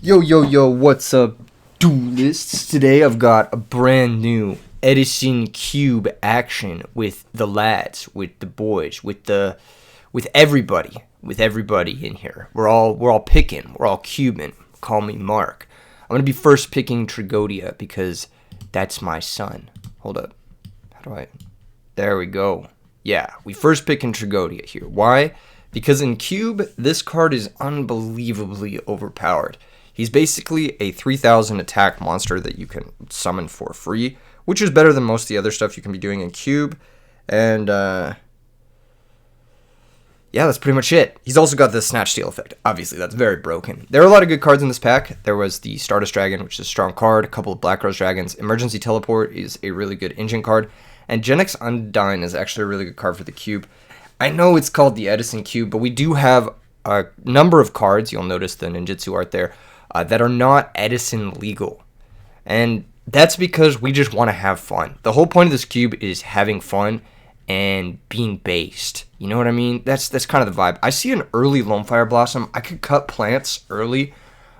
Yo, what's up, duelists? Today I've got a brand new Edison Cube action with the lads, with the boys, with everybody in here. We're all picking, we're all cubing. Call me Mark. I'm gonna be first picking Trigodia because that's my son. Hold up. There we go. Yeah, we first picking Trigodia here. Why? Because in Cube, this card is unbelievably overpowered. He's basically a 3,000 attack monster that you can summon for free, which is better than most of the other stuff you can be doing in Cube. And, yeah, that's pretty much it. He's also got the Snatch Steal effect. Obviously, that's very broken. There are a lot of good cards in this pack. There was the Stardust Dragon, which is a strong card, a couple of Black Rose Dragons. Emergency Teleport is a really good engine card. And Genex Undyne is actually a really good card for the Cube. I know it's called the Edison Cube, but we do have a number of cards, you'll notice the ninjutsu art there, that are not Edison legal. And that's because we just want to have fun. The whole point of this cube is having fun and being based. You know what I mean? That's kind of the vibe. I see an early Lone Fire Blossom. I could cut plants early.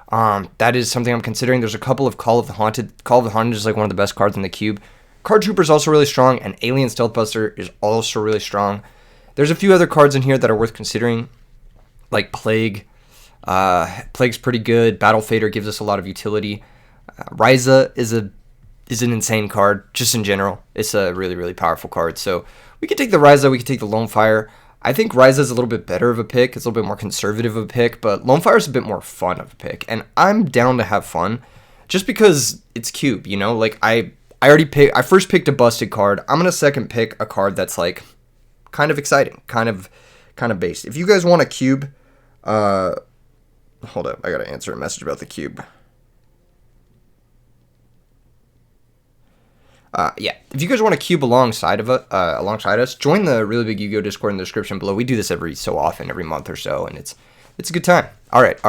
That is something I'm considering. There's a couple of Call of the Haunted. Call of the Haunted is like one of the best cards in the cube. Card Trooper is also really strong, and Alien Stealth Buster is also really strong. There's a few other cards in here that are worth considering, like Plague. Plague's pretty good. Battle Fader gives us a lot of utility. Ryza is an insane card, just in general. It's a really, really powerful card. So we could take the Ryza, we could take the Lone Fire. I think Ryza is a little bit better of a pick. It's a little bit more conservative of a pick, but Lone Fire is a bit more fun of a pick. And I'm down to have fun, just because it's Cube, you know? Like, I first picked a busted card. I'm going to second pick a card that's, like, kind of exciting, kind of based. If you guys want a Cube, hold up, I gotta answer a message about the cube. Yeah, if you guys want to cube alongside us, join the Really Big Yu-Gi-Oh Discord in the description below. We do this every so often, every month or so, and it's a good time. All right.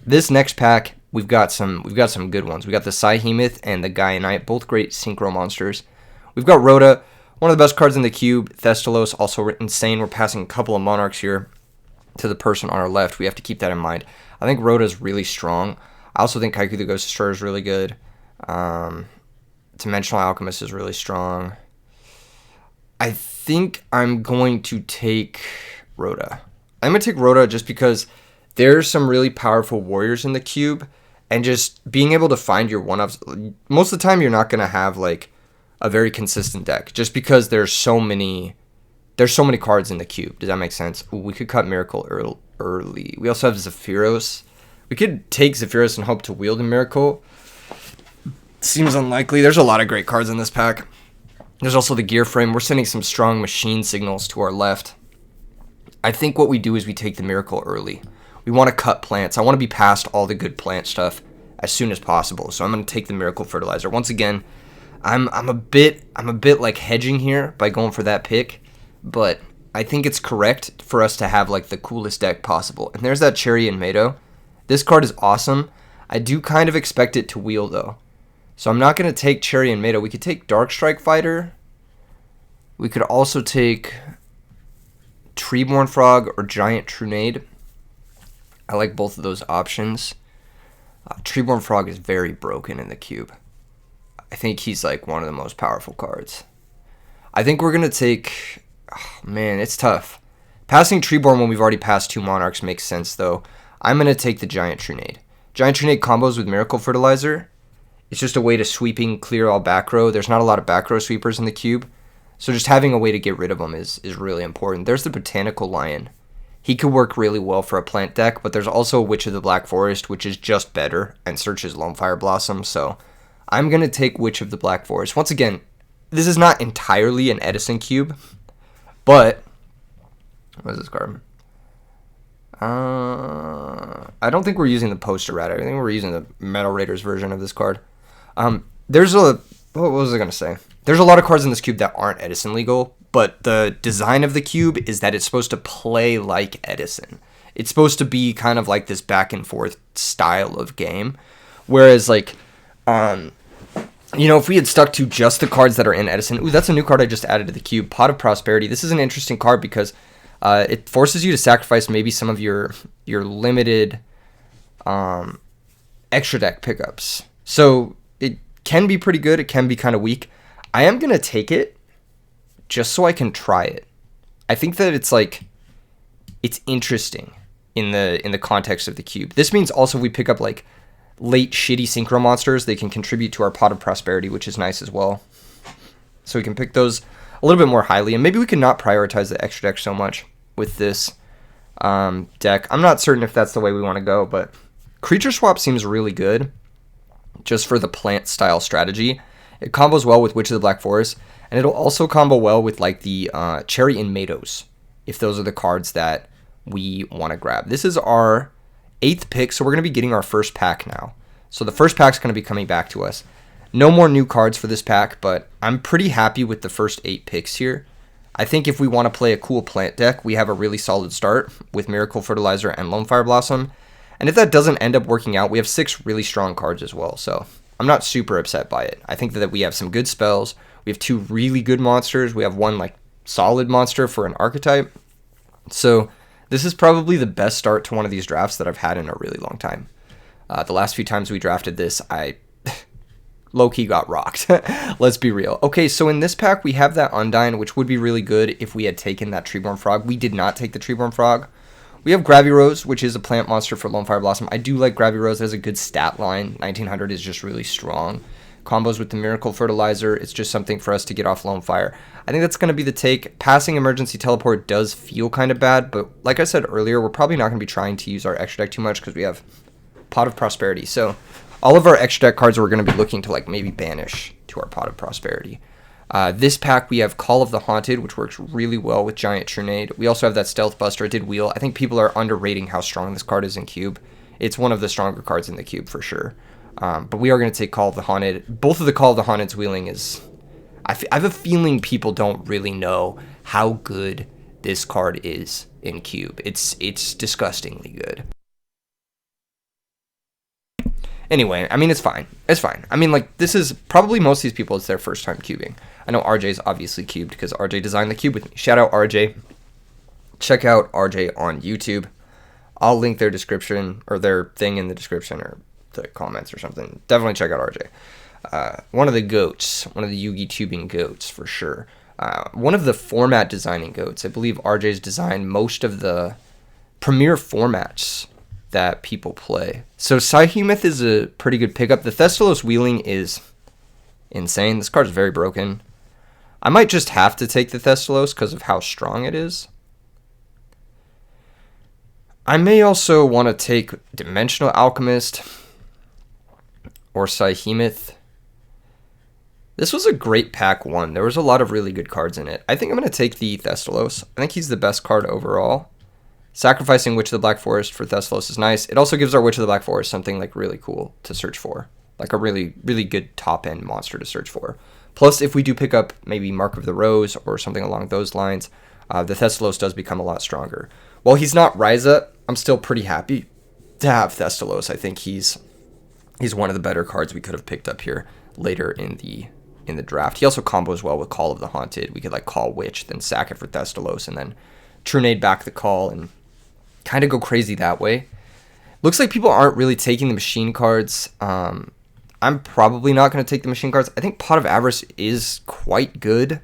This next pack, we've got some good ones. We got the Psyhemoth and the Gaianite, both great synchro monsters. We've got Rhoda, one of the best cards in the cube. Thestalos, also insane. We're passing a couple of Monarchs here to the person on our left. We have to keep that in mind. I think Rhoda's really strong. I also think Kaiku the Ghost Destroyer is really good. Dimensional Alchemist is really strong. I think I'm going to take Rhoda. I'm going to take Rhoda just because there's some really powerful warriors in the cube, and just being able to find your one-ups. Most of the time, you're not going to have like a very consistent deck, just because there's so many cards in the cube. Does that make sense? Ooh, we could cut Miracle early. We also have Zephyros. We could take Zephyros and hope to wield a Miracle. Seems unlikely. There's a lot of great cards in this pack. There's also the Gear Frame. We're sending some strong machine signals to our left. I think what we do is we take the Miracle early. We want to cut plants. I want to be past all the good plant stuff as soon as possible. So I'm going to take the Miracle Fertilizer. Once again, I'm a bit like hedging here by going for that pick. But I think it's correct for us to have like the coolest deck possible. And there's that Cherry and Mado. This card is awesome. I do kind of expect it to wheel though. So I'm not going to take Cherry and Mado. We could take Dark Strike Fighter. We could also take Treeborn Frog or Giant Trunade. I like both of those options. Treeborn Frog is very broken in the cube. I think he's like one of the most powerful cards. I think we're going to take... Oh, man, it's tough. Passing Treeborn when we've already passed two Monarchs makes sense, though. I'm going to take the Giant Trunade. Giant Trunade combos with Miracle Fertilizer. It's just a way to sweeping clear all back row. There's not a lot of back row sweepers in the cube, so just having a way to get rid of them is really important. There's the Botanical Lion. He could work really well for a plant deck, but there's also Witch of the Black Forest, which is just better and searches Lone Fire Blossom, so I'm going to take Witch of the Black Forest. Once again, this is not entirely an Edison cube, but what is this card? I don't think we're using the Poster Rat. I think we're using the Metal Raiders version of this card. What was I going to say? There's a lot of cards in this cube that aren't Edison legal, but the design of the cube is that it's supposed to play like Edison. It's supposed to be kind of like this back and forth style of game. Whereas like, if we had stuck to just the cards that are in Edison, ooh, that's a new card I just added to the cube, Pot of Prosperity. This is an interesting card because it forces you to sacrifice maybe some of your limited extra deck pickups. So it can be pretty good. It can be kind of weak. I am going to take it just so I can try it. I think that it's interesting in the context of the cube. This means also if we pick up like late shitty synchro monsters, they can contribute to our Pot of Prosperity, which is nice as well. So we can pick those a little bit more highly, and maybe we can not prioritize the extra deck so much with this deck. I'm not certain if that's the way we want to go, but Creature Swap seems really good just for the plant style strategy. It combos well with Witch of the Black Forest, and it'll also combo well with like the Cherry and Mados, if those are the cards that we want to grab. This is our 8th pick, so we're going to be getting our first pack now. So the first pack's going to be coming back to us. No more new cards for this pack, but I'm pretty happy with the first 8 picks here. I think if we want to play a cool plant deck, we have a really solid start with Miracle Fertilizer and Lone Fire Blossom. And if that doesn't end up working out, we have 6 really strong cards as well. So I'm not super upset by it. I think that we have some good spells. We have 2 really good monsters. We have 1 like solid monster for an archetype. So this is probably the best start to one of these drafts that I've had in a really long time. The last few times we drafted this, I low-key got rocked. Let's be real. Okay, so in this pack, we have that Undyne, which would be really good if we had taken that Treeborn Frog. We did not take the Treeborn Frog. We have Gravirose, which is a plant monster for Lone Fire Blossom. I do like Gravirose. It has a good stat line. 1900 is just really strong. Combos with the Miracle Fertilizer. It's just something for us to get off Lone Fire. I think that's going to be the take. Passing Emergency Teleport does feel kind of bad, but like I said earlier, we're probably not going to be trying to use our extra deck too much because we have Pot of Prosperity. So all of our extra deck cards we're going to be looking to like maybe banish to our Pot of Prosperity. This pack we have Call of the Haunted, which works really well with Giant Trunade. We also have that Stealth Buster. It did wheel. I think people are underrating how strong this card is in Cube. It's one of the stronger cards in the Cube for sure. But we are going to take Call of the Haunted. Both of the Call of the Haunted's wheeling is... I have a feeling people don't really know how good this card is in Cube. It's disgustingly good. Anyway, I mean, it's fine. It's fine. I mean, like, this is probably most of these people, it's their first time cubing. I know RJ's obviously cubed because RJ designed the cube with me. Shout out RJ. Check out RJ on YouTube. I'll link their description or their thing in the description or the comments or something. Definitely check out RJ. One of the goats, one of the Yugi tubing goats for sure. One of the format designing goats. I believe RJ's designed most of the premier formats that people play. So Psyhumeth is a pretty good pickup. The Thestalos wheeling is insane. This card is very broken. I might just have to take the Thestalos because of how strong it is. I may also want to take Dimensional Alchemist or Psyhumeth. This was a great pack 1. There was a lot of really good cards in it. I think I'm going to take the Thestalos. I think he's the best card overall. Sacrificing Witch of the Black Forest for Thestalos is nice. It also gives our Witch of the Black Forest something like really cool to search for. Like a really, really good top-end monster to search for. Plus, if we do pick up maybe Mark of the Rose or something along those lines, the Thestalos does become a lot stronger. While he's not Ryza, I'm still pretty happy to have Thestalos. I think he's one of the better cards we could have picked up here later in the draft. He also combos well with Call of the Haunted. We could like call Witch, then sack it for Thestalos, and then Trunade back the call and kind of go crazy that way. Looks like people aren't really taking the machine cards. I'm probably not going to take the machine cards. I think Pot of Avarice is quite good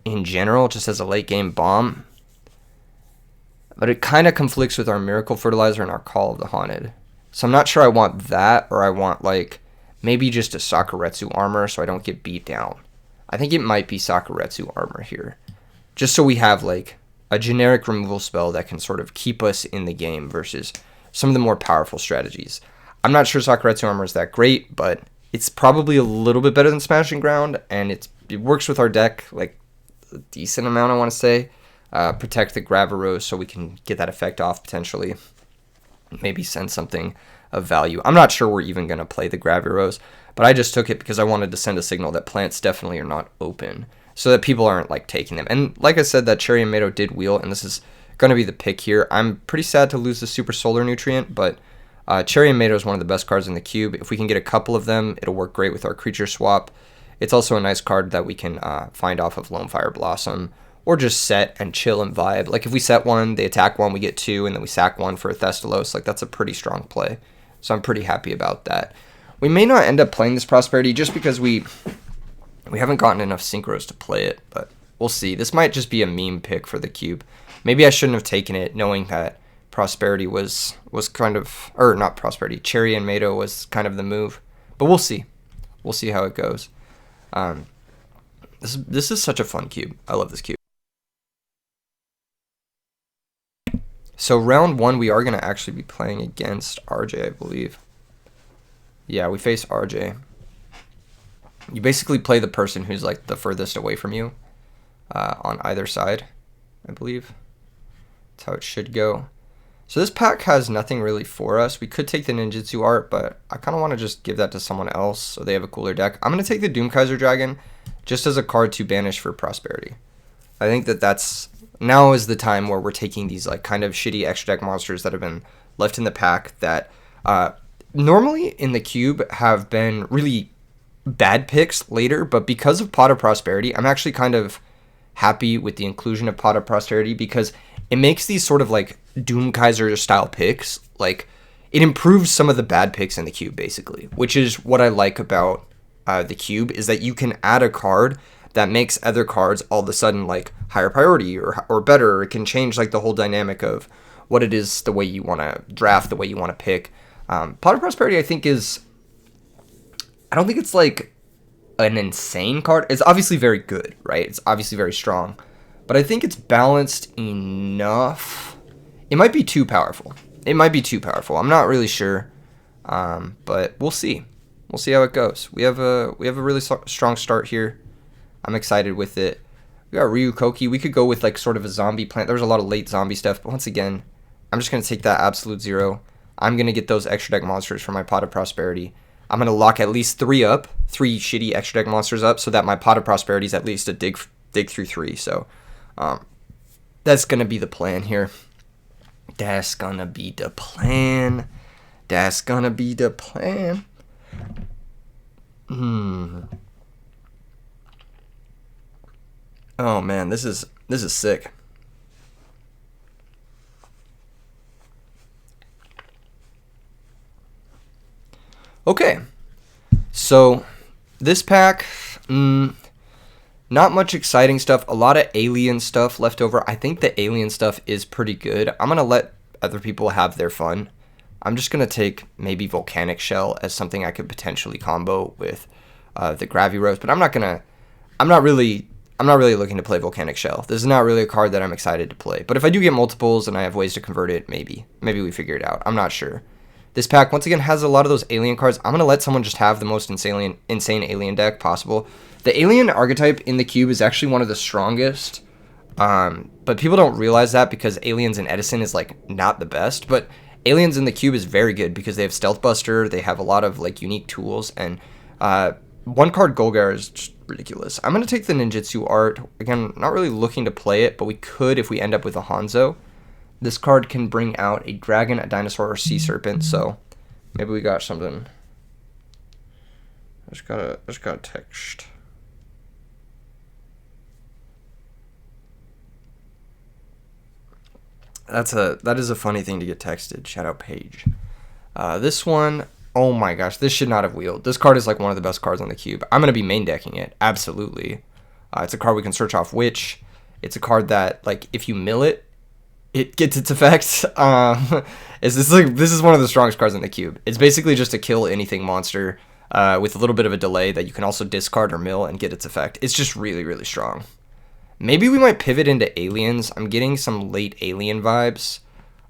in general, just as a late game bomb. But it kind of conflicts with our Miracle Fertilizer and our Call of the Haunted. So I'm not sure I want that, or I want like maybe just a Sakuretsu armor so I don't get beat down. I think it might be Sakuretsu armor here. Just so we have like a generic removal spell that can sort of keep us in the game versus some of the more powerful strategies. I'm not sure Sakuretsu armor is that great, but it's probably a little bit better than Smashing Ground, and it works with our deck like a decent amount, I want to say. Protect the Gravirose so we can get that effect off potentially. Maybe send something of value. I'm not sure we're even going to play the Gravirose, but I just took it because I wanted to send a signal that plants definitely are not open, so that people aren't like taking them. And like I said, that Cherry and Mato did wheel, and this is going to be the pick here. I'm pretty sad to lose the Super Solar Nutrient, but Cherry and Mato is one of the best cards in the cube. If we can get a couple of them, it'll work great with our creature swap. It's also a nice card that we can find off of Lone Fire Blossom or just set and chill and vibe. Like if we set one, they attack one, we get two, and then we sack one for a Thestalos. Like that's a pretty strong play. So I'm pretty happy about that. We may not end up playing this Prosperity just because we haven't gotten enough synchros to play it, but we'll see. This might just be a meme pick for the cube. Maybe I shouldn't have taken it knowing that Prosperity was kind of, or not Prosperity, Cherry and Mato was kind of the move. But we'll see. We'll see how it goes. This is such a fun cube. I love this cube. So round 1, we are going to actually be playing against RJ, I believe. Yeah, we face RJ. You basically play the person who's like the furthest away from you on either side, I believe. That's how it should go. So this pack has nothing really for us. We could take the ninjutsu art, but I kind of want to just give that to someone else so they have a cooler deck. I'm going to take the Doomkaiser Dragon just as a card to banish for Prosperity. I think that's now is the time where we're taking these like kind of shitty extra deck monsters that have been left in the pack that normally in the cube have been really bad picks later, but because of Pot of Prosperity, I'm actually kind of happy with the inclusion of Pot of Prosperity because it makes these sort of like Doomkaiser style picks, like it improves some of the bad picks in the cube basically, which is what I like about the cube is that you can add a card that makes other cards all of a sudden like higher priority or better. It can change like the whole dynamic of what it is, the way you want to draft, the way you want to pick. Pot of Prosperity I think I don't think it's like an insane card. It's obviously very good, right? It's obviously very strong, but I think it's balanced enough. It might be too powerful. I'm not really sure, but we'll see. We'll see how it goes. We have a really strong start here. I'm excited with it. We got Ryu Koki. We could go with like sort of a zombie plant. There was a lot of late zombie stuff, but once again, I'm just going to take that absolute 0. I'm going to get those extra deck monsters for my Pot of Prosperity. I'm going to lock at least 3 shitty extra deck monsters up, so that my Pot of Prosperity is at least a dig through 3. So that's going to be the plan here. That's going to be the plan. Oh man, this is sick. Okay, so this pack, not much exciting stuff. A lot of alien stuff left over. I think the alien stuff is pretty good. I'm gonna let other people have their fun. I'm just gonna take maybe Volcanic Shell as something I could potentially combo with the Gravirose, but I'm not really looking to play Volcanic Shell. This is not really a card that I'm excited to play. But if I do get multiples and I have ways to convert it, maybe we figure it out. I'm not sure. This pack, once again, has a lot of those alien cards. I'm going to let someone just have the most insane alien deck possible. The alien archetype in the cube is actually one of the strongest. But people don't realize that because aliens in Edison is like not the best. But aliens in the cube is very good because they have Stealth Buster. They have a lot of like unique tools. And one card Golgar is just ridiculous. I'm going to take the ninjutsu art. Again, not really looking to play it, but we could if we end up with a Hanzo. This card can bring out a dragon, a dinosaur, or sea serpent, so maybe we got something. I just got a text. That is a funny thing to get texted. Shout out Paige. This one, oh my gosh, this should not have wheeled. This card is like one of the best cards on the cube. I'm gonna be main decking it, absolutely. It's a card we can search off Witch. It's a card that like if you mill it, it gets its effects. This is one of the strongest cards in the cube. It's basically just a kill anything monster with a little bit of a delay that you can also discard or mill and get its effect. It's just really, really strong. Maybe we might pivot into aliens. I'm getting some late alien vibes.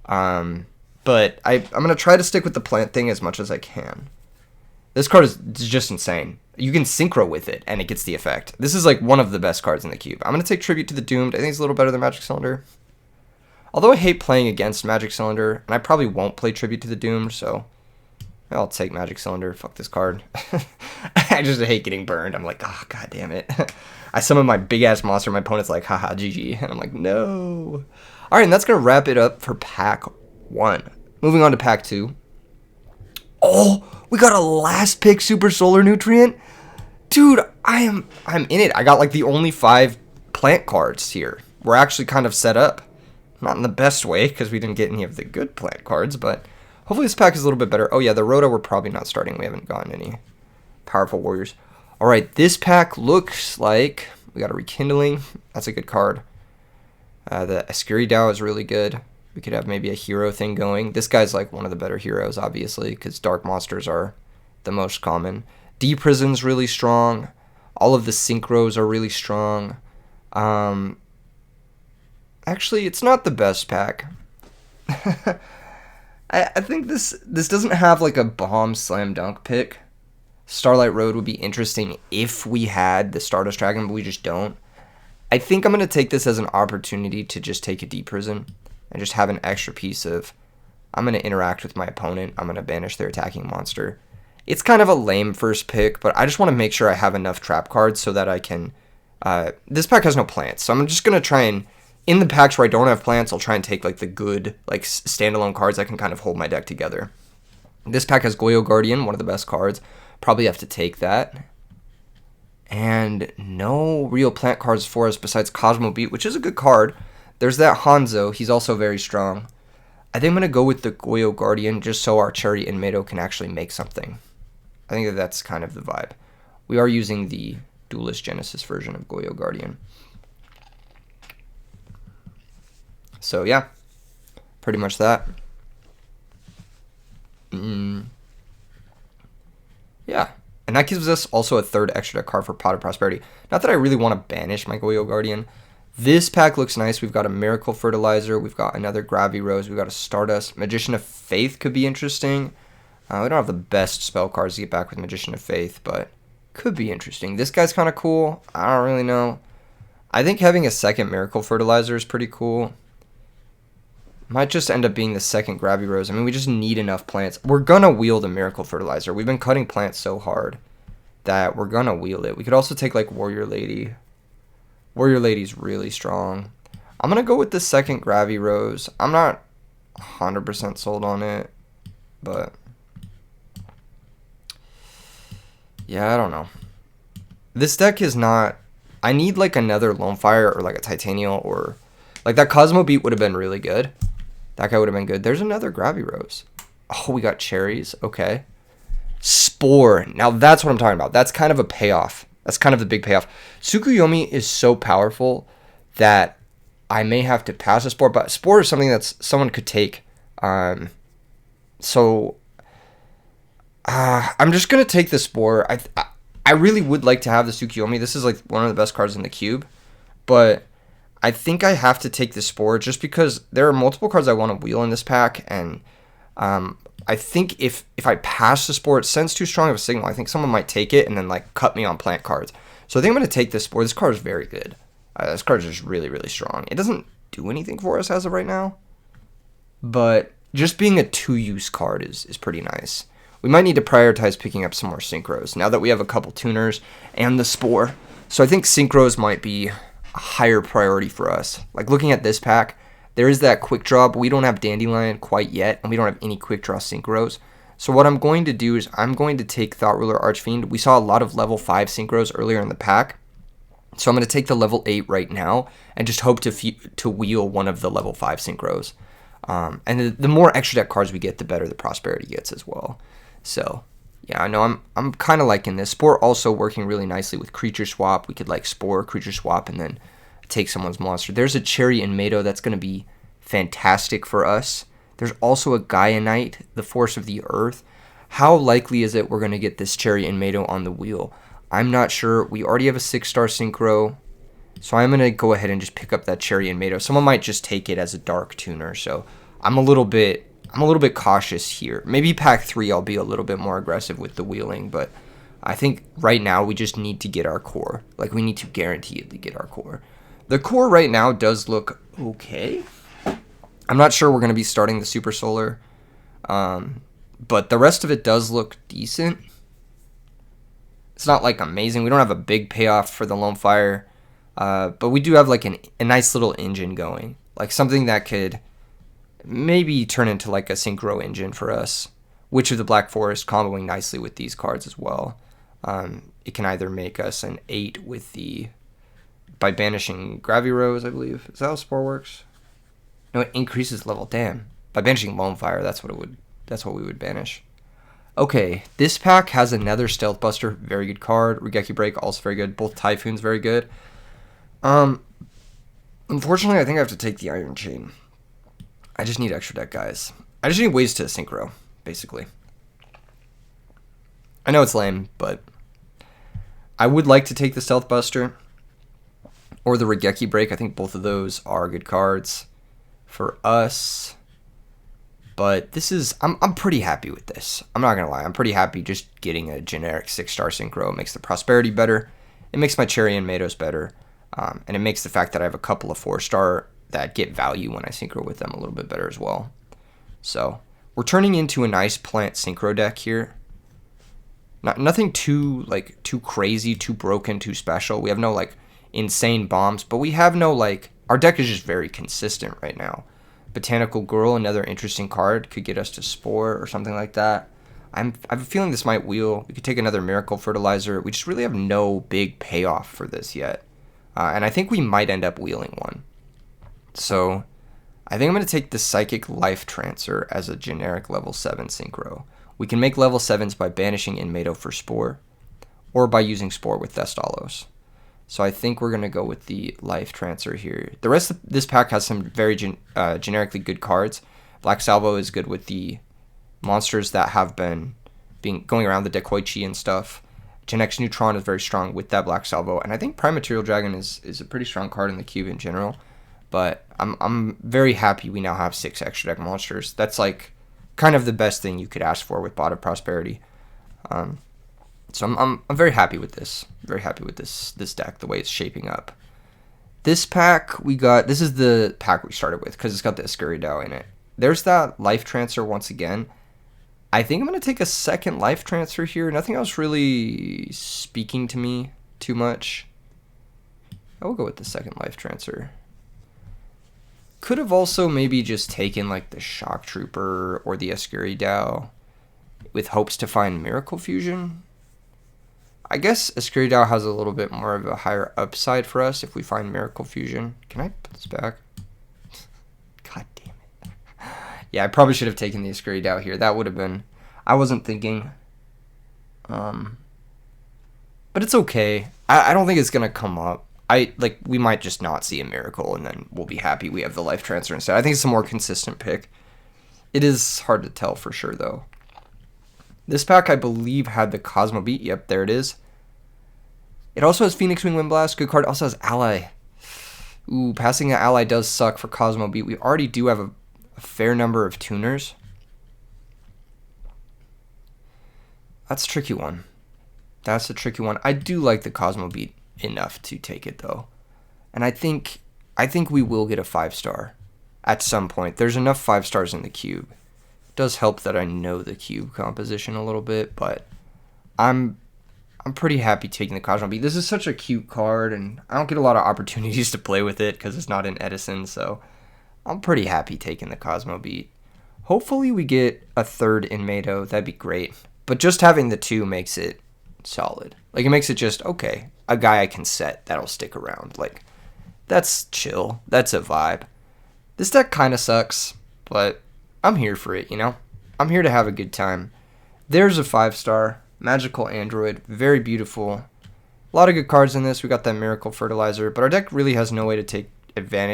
But I'm going to try to stick with the plant thing as much as I can. This card is just insane. You can synchro with it and it gets the effect. This is like one of the best cards in the cube. I'm going to take Tribute to the Doomed. I think it's a little better than Magic Cylinder. Although I hate playing against Magic Cylinder, and I probably won't play Tribute to the Doomed, so I'll take Magic Cylinder. Fuck this card. I just hate getting burned. I'm like, oh, god damn it. I summon my big-ass monster, my opponent's like, haha, GG. And I'm like, no. Alright, and that's going to wrap it up for Pack 1. Moving on to Pack 2. Oh, we got a last pick Super Solar Nutrient? Dude, I'm in it. I got like the only 5 plant cards here. we're actually kind of set up. Not in the best way, because we didn't get any of the good plant cards, but hopefully this pack is a little bit better. Oh yeah, the Rhoda we're probably not starting. We haven't gotten any powerful warriors. Alright, this pack looks like we got a Rekindling. That's a good card. The Escuridao is really good. We could have maybe a hero thing going. This guy's like one of the better heroes, obviously, because dark monsters are the most common. D-Prison's really strong. All of the Synchros are really strong. Actually, it's not the best pack. I think this doesn't have like a bomb slam dunk pick. Starlight Road would be interesting if we had the Stardust Dragon, but we just don't. I think I'm going to take this as an opportunity to just take a Deep Prison and just have an extra piece of, I'm going to interact with my opponent. I'm going to banish their attacking monster. It's kind of a lame first pick, but I just want to make sure I have enough trap cards so that I can... this pack has no plants, so I'm just going to try and... In the packs where I don't have plants, I'll try and take like the good like standalone cards that can kind of hold my deck together. This pack has Yugioh Guardian, one of the best cards. Probably have to take that. And no real plant cards for us besides Cosmo Beat, which is a good card. There's that Hanzo. He's also very strong. I think I'm going to go with the Yugioh Guardian just so our Cherry and Mado can actually make something. I think that's kind of the vibe. We are using the Duelist Genesis version of Yugioh Guardian. So yeah, pretty much that. Yeah, and that gives us also a third extra deck card for Pot of Prosperity. Not that I really want to banish my Yugioh Guardian. This pack looks nice. We've got a Miracle Fertilizer. We've got another Gravity Rose. We've got a Stardust. Magician of Faith could be interesting. We don't have the best spell cards to get back with Magician of Faith, but could be interesting. This guy's kind of cool. I don't really know. I think having a second Miracle Fertilizer is pretty cool. Might just end up being the second Gravity Rose. I mean, we just need enough plants. We're going to wield a Miracle Fertilizer. We've been cutting plants so hard that we're going to wield it. We could also take, like, Warrior Lady. Warrior Lady's really strong. I'm going to go with the second Gravity Rose. I'm not 100% sold on it, but... yeah, I don't know. This deck is not... I need, like, another Lone Fire or, like, a Titanial or... like, that Cosmo Beat would have been really good. That guy would have been good. There's another Gravity Rose. Oh, we got cherries. Okay. Spore. Now, that's what I'm talking about. That's kind of a payoff. That's kind of the big payoff. Tsukuyomi is so powerful that I may have to pass a Spore, but Spore is something that someone could take. So, I'm just going to take the Spore. I really would like to have the Tsukuyomi. This is, like, one of the best cards in the cube. But... I think I have to take the Spore just because there are multiple cards I want to wheel in this pack, and I think if I pass the Spore, it sends too strong of a signal. I think someone might take it and then like cut me on plant cards. So I think I'm going to take this Spore. This card is very good. This card is just really, really strong. It doesn't do anything for us as of right now, but just being a 2-use card is pretty nice. We might need to prioritize picking up some more Synchros now that we have a couple Tuners and the Spore. So I think Synchros might be a higher priority for us. Like looking at this pack, there is that quick draw, but we don't have Dandelion quite yet, and we don't have any quick draw Synchros. So what I'm going to do is I'm going to take Thought Ruler Archfiend. We saw a lot of level 5 Synchros earlier in the pack. So I'm going to take the level 8 right now and just hope to wheel one of the level 5 Synchros. And the more extra deck cards we get, the better the Prosperity gets as well. So yeah, I know I'm kind of liking this. Spore also working really nicely with Creature Swap. We could like Spore, Creature Swap, and then take someone's monster. There's a Cherry and Mado that's going to be fantastic for us. There's also a Gaia Knight, the Force of the Earth. How likely is it we're going to get this Cherry and Mado on the wheel? I'm not sure. We already have a 6-star Synchro, so I'm going to go ahead and just pick up that Cherry and Mado. Someone might just take it as a Dark Tuner, so I'm a little bit cautious here. Maybe pack 3 I'll be a little bit more aggressive with the wheeling, but I think right now we just need to get our core. Like, we need to guaranteedly get our core. The core right now does look okay. I'm not sure we're going to be starting the Super Solar, but the rest of it does look decent. It's not, like, amazing. We don't have a big payoff for the Lone Fire, but we do have, like, a nice little engine going. Like, something that could maybe turn into like a Synchro engine for us. Witch of the Black Forest comboing nicely with these cards as well. It can either make us an 8 with the by banishing Gravy Rose, I believe. Is that how Spore works? No, it increases level. Damn. By banishing Lone Fire, that's what we would banish. Okay, this pack has another Stealth Buster, very good card. Regeki Break, also very good. Both Typhoons, very good. Unfortunately, I think I have to take the Iron Chain. I just need extra deck, guys. I just need ways to synchro, basically. I know it's lame, but I would like to take the Stealth Buster or the Regeki Break. I think both of those are good cards for us. But this is, I'm pretty happy with this. I'm not going to lie. I'm pretty happy just getting a generic 6-star synchro. It makes the Prosperity better. It makes my Cherry and Mados better. And it makes the fact that I have a couple of 4-star that get value when I synchro with them a little bit better as well. So we're turning into a nice plant synchro deck here. Nothing too crazy, too broken, too special. We have no insane bombs, but we have no our deck is just very consistent right now. Botanical Girl, another interesting card, could get us to Spore or something like that. I have a feeling this might wheel. We could take another Miracle Fertilizer. We just really have no big payoff for this yet. And I think we might end up wheeling one. So I think I'm going to take the Psychic Life Transfer as a generic level 7 synchro. We can make level 7s by banishing Inmado for Spore, or by using Spore with Thestalos. So I think we're going to go with the Life Transfer here. The rest of this pack has some very generically good cards. Black Salvo is good with the monsters that have been going around the Dekoichi and stuff. Gen X Neutron is very strong with that Black Salvo, and I think Prime Material Dragon is a pretty strong card in the cube in general. But I'm very happy we now have 6 extra deck monsters. That's kind of the best thing you could ask for with Bot of Prosperity. So I'm very happy with this. Very happy with this deck, the way it's shaping up. This pack this is the pack we started with because it's got the Escurial in it. There's that Life Transfer once again. I think I'm going to take a second Life Transfer here. Nothing else really speaking to me too much. I will go with the second Life Transfer. Could have also maybe just taken the Shock Trooper or the Escurial with hopes to find Miracle Fusion. I guess Escurial has a little bit more of a higher upside for us if we find Miracle Fusion. Can I put this back? God damn it. Yeah, I probably should have taken the Escurial here. That would have been... I wasn't thinking. But it's okay. I don't think it's going to come up. We might just not see a Miracle, and then we'll be happy we have the Life Transfer instead. I think it's a more consistent pick. It is hard to tell for sure, though. This pack, I believe, had the Cosmo Beat. Yep, there it is. It also has Phoenix Wing Wind Blast. Good card. Also has Ally. Ooh, passing an Ally does suck for Cosmo Beat. We already do have a fair number of tuners. That's a tricky one. That's a tricky one. I do like the Cosmo Beat enough to take it, though. And I think we will get a 5-star at some point. There's enough 5-stars in the cube. It does help that I know the cube composition a little bit, but I'm pretty happy taking the Cosmo Beat. This is such a cute card, and I don't get a lot of opportunities to play with it because it's not in Edison, so I'm pretty happy taking the Cosmo Beat. Hopefully we get a third Inmado. That'd be great. But just having the 2 makes it solid. It makes it just, okay, a guy I can set that'll stick around. That's chill. That's a vibe. This deck kind of sucks, but I'm here for it, I'm here to have a good time. There's a 5-star. Magical Android. Very beautiful. A lot of good cards in this. We got that Miracle Fertilizer, but our deck really has no way to take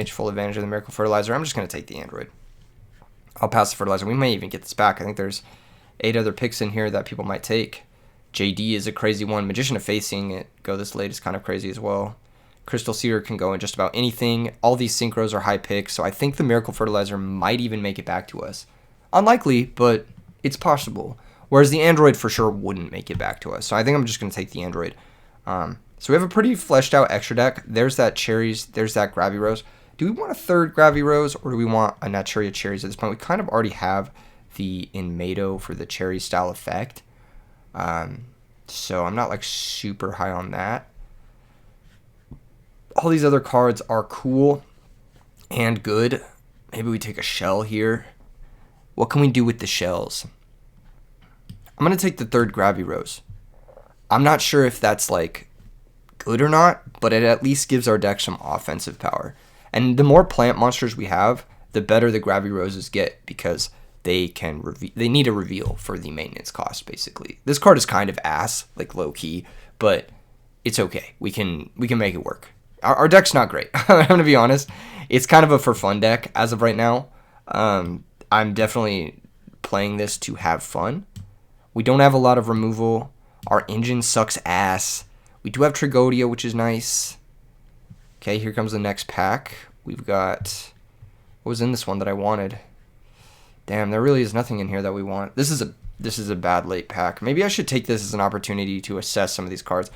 full advantage of the Miracle Fertilizer. I'm just going to take the Android. I'll pass the Fertilizer. We may even get this back. I think there's 8 other picks in here that people might take. JD is a crazy one. Magician of Faith, seeing it go this late is kind of crazy as well. Crystal Seer can go in just about anything. All these synchros are high picks, so I think the Miracle Fertilizer might even make it back to us. Unlikely, but it's possible. Whereas the Android for sure wouldn't make it back to us. So I think I'm just going to take the Android. So we have a pretty fleshed out extra deck. There's that Cherries. There's that Gravy Rose. Do we want a third Gravy Rose, or do we want a Naturia Cherries at this point? We kind of already have the Inmado for the Cherry style effect. So I'm not super high on that. All these other cards are cool and good. Maybe we take a shell here. What can we do with the shells? I'm going to take the third Gravy Rose. I'm not sure if that's good or not, but it at least gives our deck some offensive power. And the more plant monsters we have, the better the Gravity Roses get, because they need a reveal for the maintenance cost, basically. This card is kind of ass, like low key, but it's okay. We can make it work. Our deck's not great. I'm gonna be honest. It's kind of a for fun deck as of right now. I'm definitely playing this to have fun. We don't have a lot of removal. Our engine sucks ass. We do have Trigodia, which is nice. Okay, here comes the next pack. We've got... What was in this one that I wanted? Damn, there really is nothing in here that we want. This is a bad late pack. Maybe I should take this as an opportunity to assess some of these cards.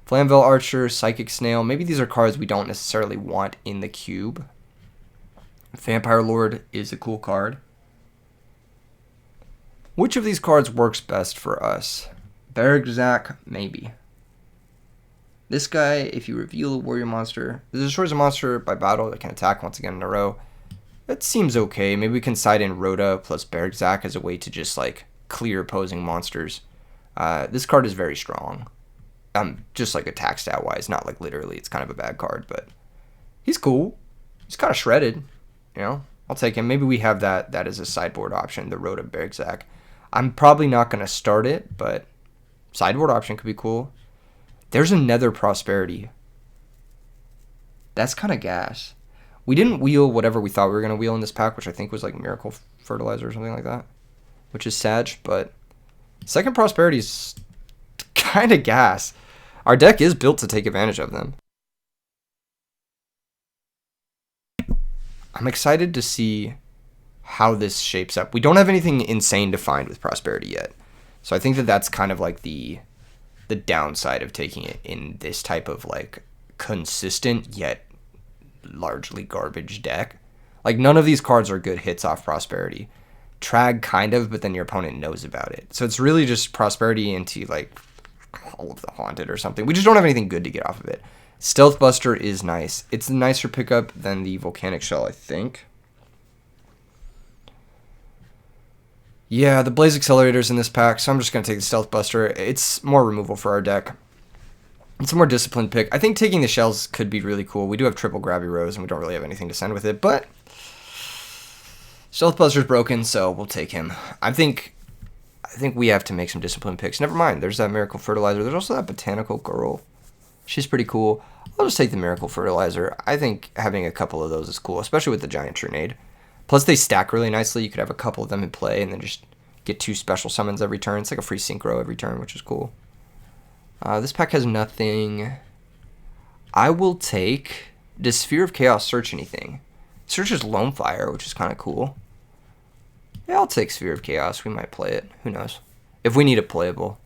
Flamvell Archer, Psychic Snail. Maybe these are cards we don't necessarily want in the cube. Vampire Lord is a cool card. Which of these cards works best for us? Bergzak, maybe. This guy, if you reveal a warrior monster, this destroys a monster by battle that can attack once again in a row. That seems okay. Maybe we can side in Rhoda plus Bergzak as a way to just like clear opposing monsters. This card is very strong. Just like attack stat wise, not like literally. It's kind of a bad card, but he's cool. He's kind of shredded. You know, I'll take him. Maybe we have that as a sideboard option, the Rhoda Bergzak. I'm probably not going to start it, but sideboard option could be cool. There's a Nether Prosperity. That's kind of gas. We didn't wheel whatever we thought we were going to wheel in this pack, which I think was like Miracle Fertilizer or something like that, which is Sag, but second Prosperity is kind of gas. Our deck is built to take advantage of them. I'm excited to see how this shapes up. We don't have anything insane to find with Prosperity yet, so I think that's kind of like the downside of taking it in this type of like consistent yet largely garbage deck. Like none of these cards are good hits off Prosperity. Trag kind of, but then your opponent knows about it. So it's really just Prosperity into like all of the Haunted or something. We just don't have anything good to get off of it. Stealth Buster is nice. It's a nicer pickup than the Volcanic Shell, I think. Yeah, the Blaze Accelerator's in this pack, so I'm just going to take the Stealth Buster. It's more removal for our deck. It's a more disciplined pick. I think taking the shells could be really cool. We do have triple Gravity Rose, and we don't really have anything to send with it, but Stealth Buster's broken, so we'll take him. I think we have to make some disciplined picks. Never mind, there's that Miracle Fertilizer. There's also that Botanical Girl. She's pretty cool. I'll just take the Miracle Fertilizer. I think having a couple of those is cool, especially with the Giant Trinade. Plus, they stack really nicely. You could have a couple of them in play and then just get 2 special summons every turn. It's like a free Synchro every turn, which is cool. This pack has nothing. I will take... Does Sphere of Chaos search anything? It searches Lone Fire, which is kind of cool. Yeah, I'll take Sphere of Chaos. We might play it. Who knows? If we need it playable.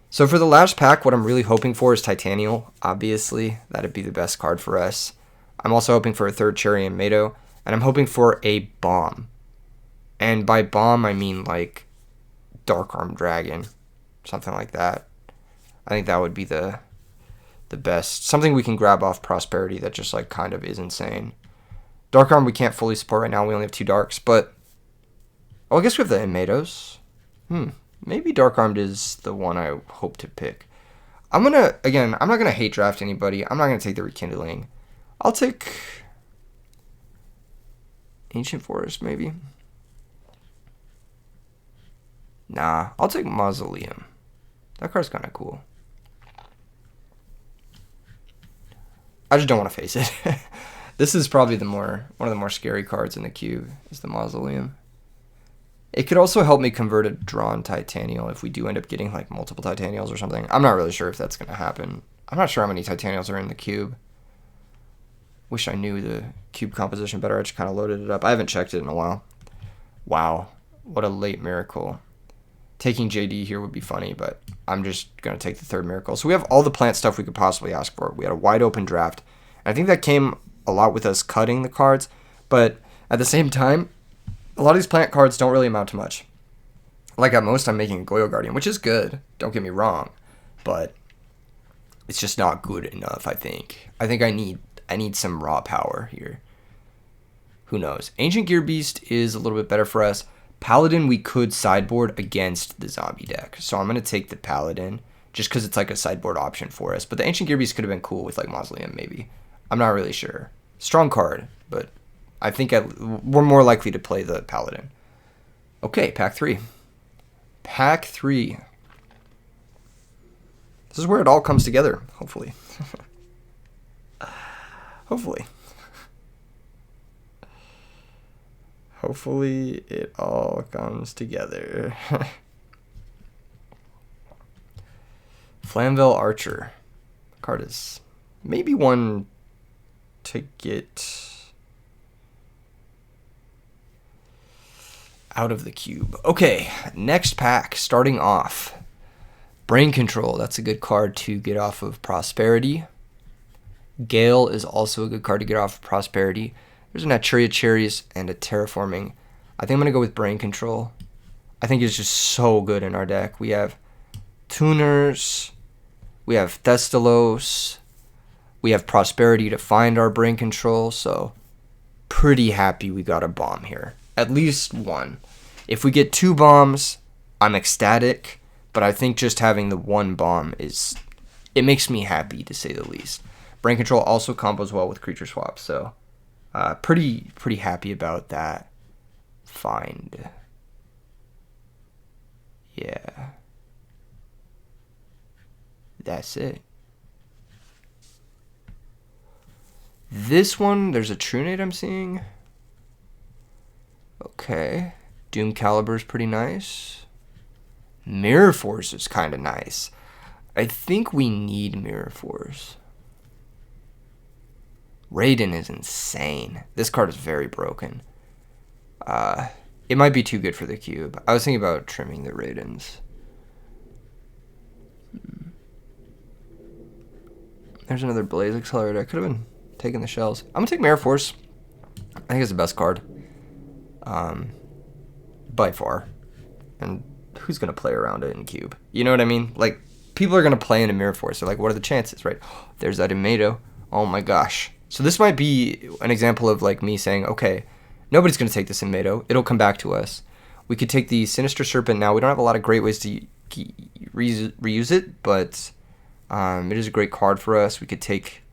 So for the last pack, what I'm really hoping for is Titanial. Obviously, that'd be the best card for us. I'm also hoping for a third Cherry and Mado. And I'm hoping for a Bomb. And by Bomb, I mean like Dark Arm Dragon. Something like that. I think that would be the best. Something we can grab off Prosperity that just like kind of is insane. Dark Arm we can't fully support right now. We only have 2 Darks. But, oh, I guess we have the Mados. Maybe Dark Armed is the one I hope to pick. I'm not going to hate draft anybody. I'm not going to take the Rekindling. I'll take Ancient Forest, maybe. Nah, I'll take Mausoleum. That card's kind of cool. I just don't want to face it. This is probably one of the more scary cards in the cube, is the Mausoleum. It could also help me convert a drawn Titanial if we do end up getting like multiple Titanials or something. I'm not really sure if that's going to happen. I'm not sure how many Titanials are in the cube. Wish I knew the cube composition better. I just kind of loaded it up. I haven't checked it in a while. Wow, what a late miracle. Taking JD here would be funny, but I'm just going to take the third miracle. So we have all the plant stuff we could possibly ask for. We had a wide open draft. And I think that came a lot with us cutting the cards, but at the same time, a lot of these plant cards don't really amount to much. Like at most, I'm making a Goyo Guardian, which is good. Don't get me wrong, but it's just not good enough, I think. I think I need some raw power here. Who knows? Ancient Gear Beast is a little bit better for us. Paladin we could sideboard against the zombie deck. So I'm going to take the Paladin just because it's like a sideboard option for us. But the Ancient Gear Beast could have been cool with like Mausoleum, maybe. I'm not really sure. Strong card, but I think we're more likely to play the Paladin. Okay, pack 3. Pack 3. This is where it all comes together, hopefully. Hopefully. Hopefully it all comes together. Flamvell Archer. Card is maybe one to get out of the cube. Okay, next pack, starting off. Brain Control, that's a good card to get off of Prosperity. Gale is also a good card to get off of Prosperity. There's a Naturia Cherries and a Terraforming. I think I'm going to go with Brain Control. I think it's just so good in our deck. We have Tuners. We have Thestalos. We have Prosperity to find our Brain Control. So pretty happy we got a bomb here. At least one. If we get 2 bombs, I'm ecstatic. But I think just having the 1 bomb it makes me happy, to say the least. Brain Control also combos well with Creature Swap. So pretty happy about that find. Yeah. That's it. This one, there's a Trunade I'm seeing. Okay. Doom Caliber's pretty nice. Mirror Force is kind of nice. I think we need Mirror Force. Raiden is insane. This card is very broken. It might be too good for the cube. I was thinking about trimming the Raidens. There's another Blaze Accelerator. I could have been taking the shells. I'm going to take Mirror Force. I think it's the best card. By far. And who's going to play around it in cube? You know what I mean? Like, people are going to play into Mirror Force. They're like, what are the chances, right? There's that Imato. Oh my gosh. So this might be an example of like me saying, okay, nobody's going to take this Imato. It'll come back to us. We could take the Sinister Serpent now. We don't have a lot of great ways to reuse it, but it is a great card for us. We could take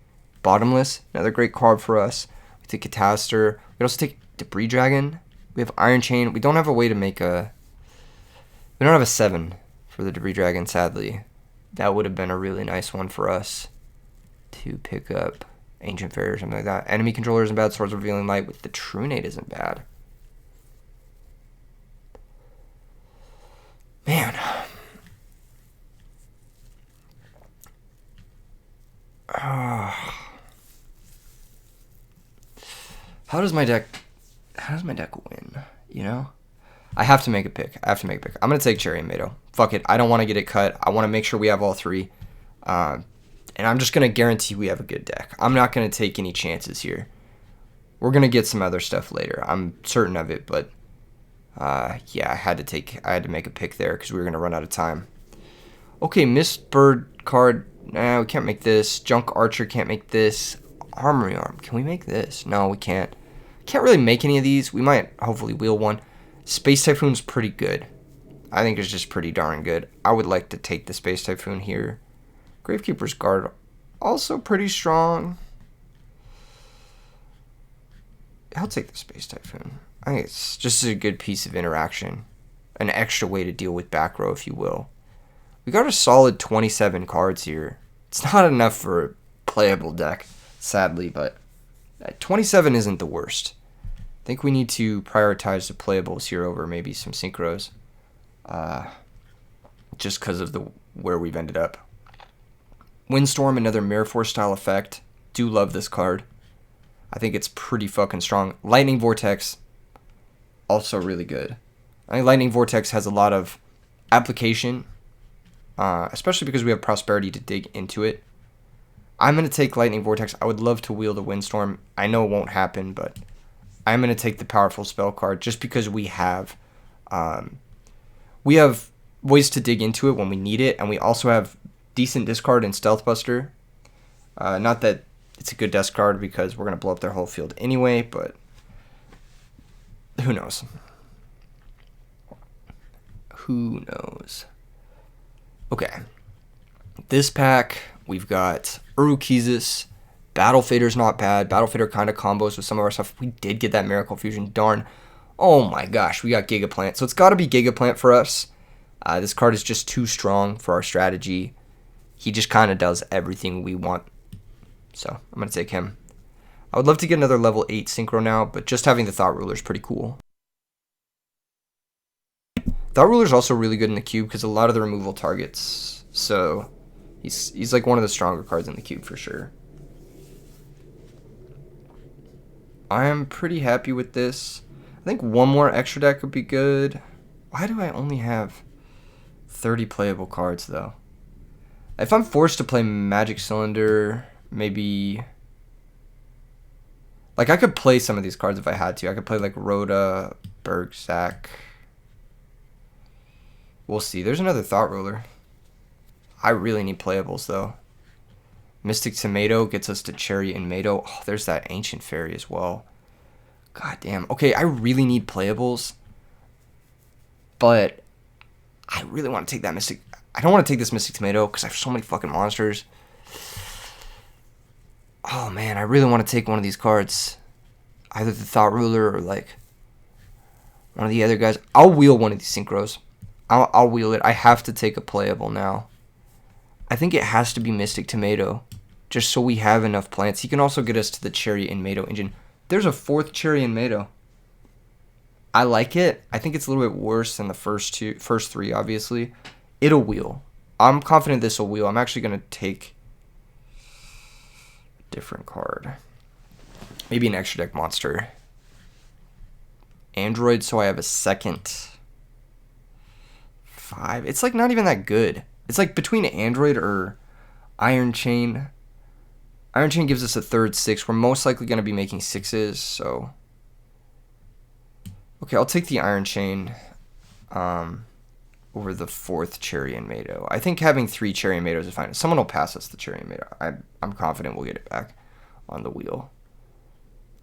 Bottomless, another great card for us. We take Catastor. We could also take Debris Dragon. We have Iron Chain. We don't have a way to make a... We don't have a 7 for the Debris Dragon, sadly. That would have been a really nice one for us to pick up. Ancient Fairy or something like that. Enemy Controller isn't bad. Swords of Revealing Light with the Trunade isn't bad. Man. How does my deck win? You know? I have to make a pick. I'm going to take Cherry and Mato. Fuck it. I don't want to get it cut. I want to make sure we have all 3. And I'm just going to guarantee we have a good deck. I'm not going to take any chances here. We're going to get some other stuff later. I'm certain of it, but yeah, I had to make a pick there because we were going to run out of time. Okay, Mist Bird card. Nah, we can't make this. Junk Archer can't make this. Armory Arm. Can we make this? No, we can't. Can't really make any of these. We might hopefully wheel one. Space Typhoon's pretty good. I think it's just pretty darn good. I would like to take the Space Typhoon here. Gravekeeper's Guard, also pretty strong. I'll take the Space Typhoon. I think it's just a good piece of interaction. An extra way to deal with back row, if you will. We got a solid 27 cards here. It's not enough for a playable deck, sadly, but 27 isn't the worst. I think we need to prioritize the playables here over maybe some synchros. Just because of where we've ended up. Windstorm, another Mirror Force style effect. Do love this card. I think it's pretty fucking strong. Lightning Vortex, also really good. I think Lightning Vortex has a lot of application, especially because we have Prosperity to dig into it. I'm going to take Lightning Vortex. I would love to wield a Windstorm. I know it won't happen, but I'm going to take the powerful spell card just because we have ways to dig into it when we need it, and we also have decent discard in Stealth Buster. Not that it's a good discard because we're going to blow up their whole field anyway, but who knows? Who knows? Okay. This pack, we've got Urukizis. Battle Fader's not bad. Battle Fader kind of combos with some of our stuff. We did get that Miracle Fusion. Darn. Oh my gosh, we got Gigaplant. So it's got to be Gigaplant for us. This card is just too strong for our strategy. He just kind of does everything we want. So I'm going to take him. I would love to get another level 8 Synchro now, but just having the Thought Ruler is pretty cool. Thought Ruler is also really good in the cube because a lot of the removal targets. So he's like one of the stronger cards in the cube for sure. I am pretty happy with this. I think one more extra deck would be good. Why do I only have 30 playable cards though? If I'm forced to play Magic Cylinder, maybe... Like, I could play some of these cards if I had to. I could play, like, Rhoda, Bergzak. We'll see. There's another Thought Ruler. I really need playables, though. Mystic Tomato gets us to Cherry and Mato. Oh, there's that Ancient Fairy as well. God damn. Okay, I really need playables. But I really want to take that Mystic... I don't want to take this Mystic Tomato because I have so many fucking monsters. Oh man, I really want to take one of these cards. Either the Thought Ruler or like one of the other guys. I'll wheel one of these Synchros. I'll wheel it. I have to take a playable now. I think it has to be Mystic Tomato. Just so we have enough plants. He can also get us to the Cherry and Mato engine. There's a 4th Cherry and Mato. I like it. I think it's a little bit worse than the first 3, obviously. It'll wheel. I'm confident this will wheel. I'm actually going to take... different card. Maybe an extra deck monster. Android, so I have a second 5. It's like not even that good. It's like between Android or Iron Chain. Iron Chain gives us a third 6. We're most likely going to be making 6s, so... Okay, I'll take the Iron Chain over the 4th Cherry and Mato. I think having 3 Cherry and Matos is fine. Someone will pass us the Cherry and Mato. I'm confident we'll get it back on the wheel.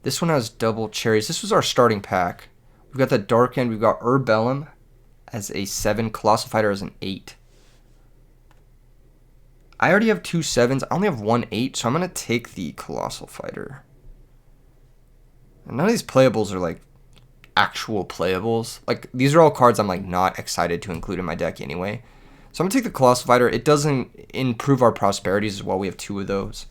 This one has double cherries. This was our starting pack. We've got the Dark End. We've got Urbellum as a 7. Colossal Fighter as an 8. I already have 2 7s. I only have 1 8, so I'm going to take the Colossal Fighter. And none of these playables are like actual playables. Like, these are all cards I'm like not excited to include in my deck anyway. So I'm gonna take the Colossal Fighter. It doesn't improve our prosperities as well. We have 2 of those.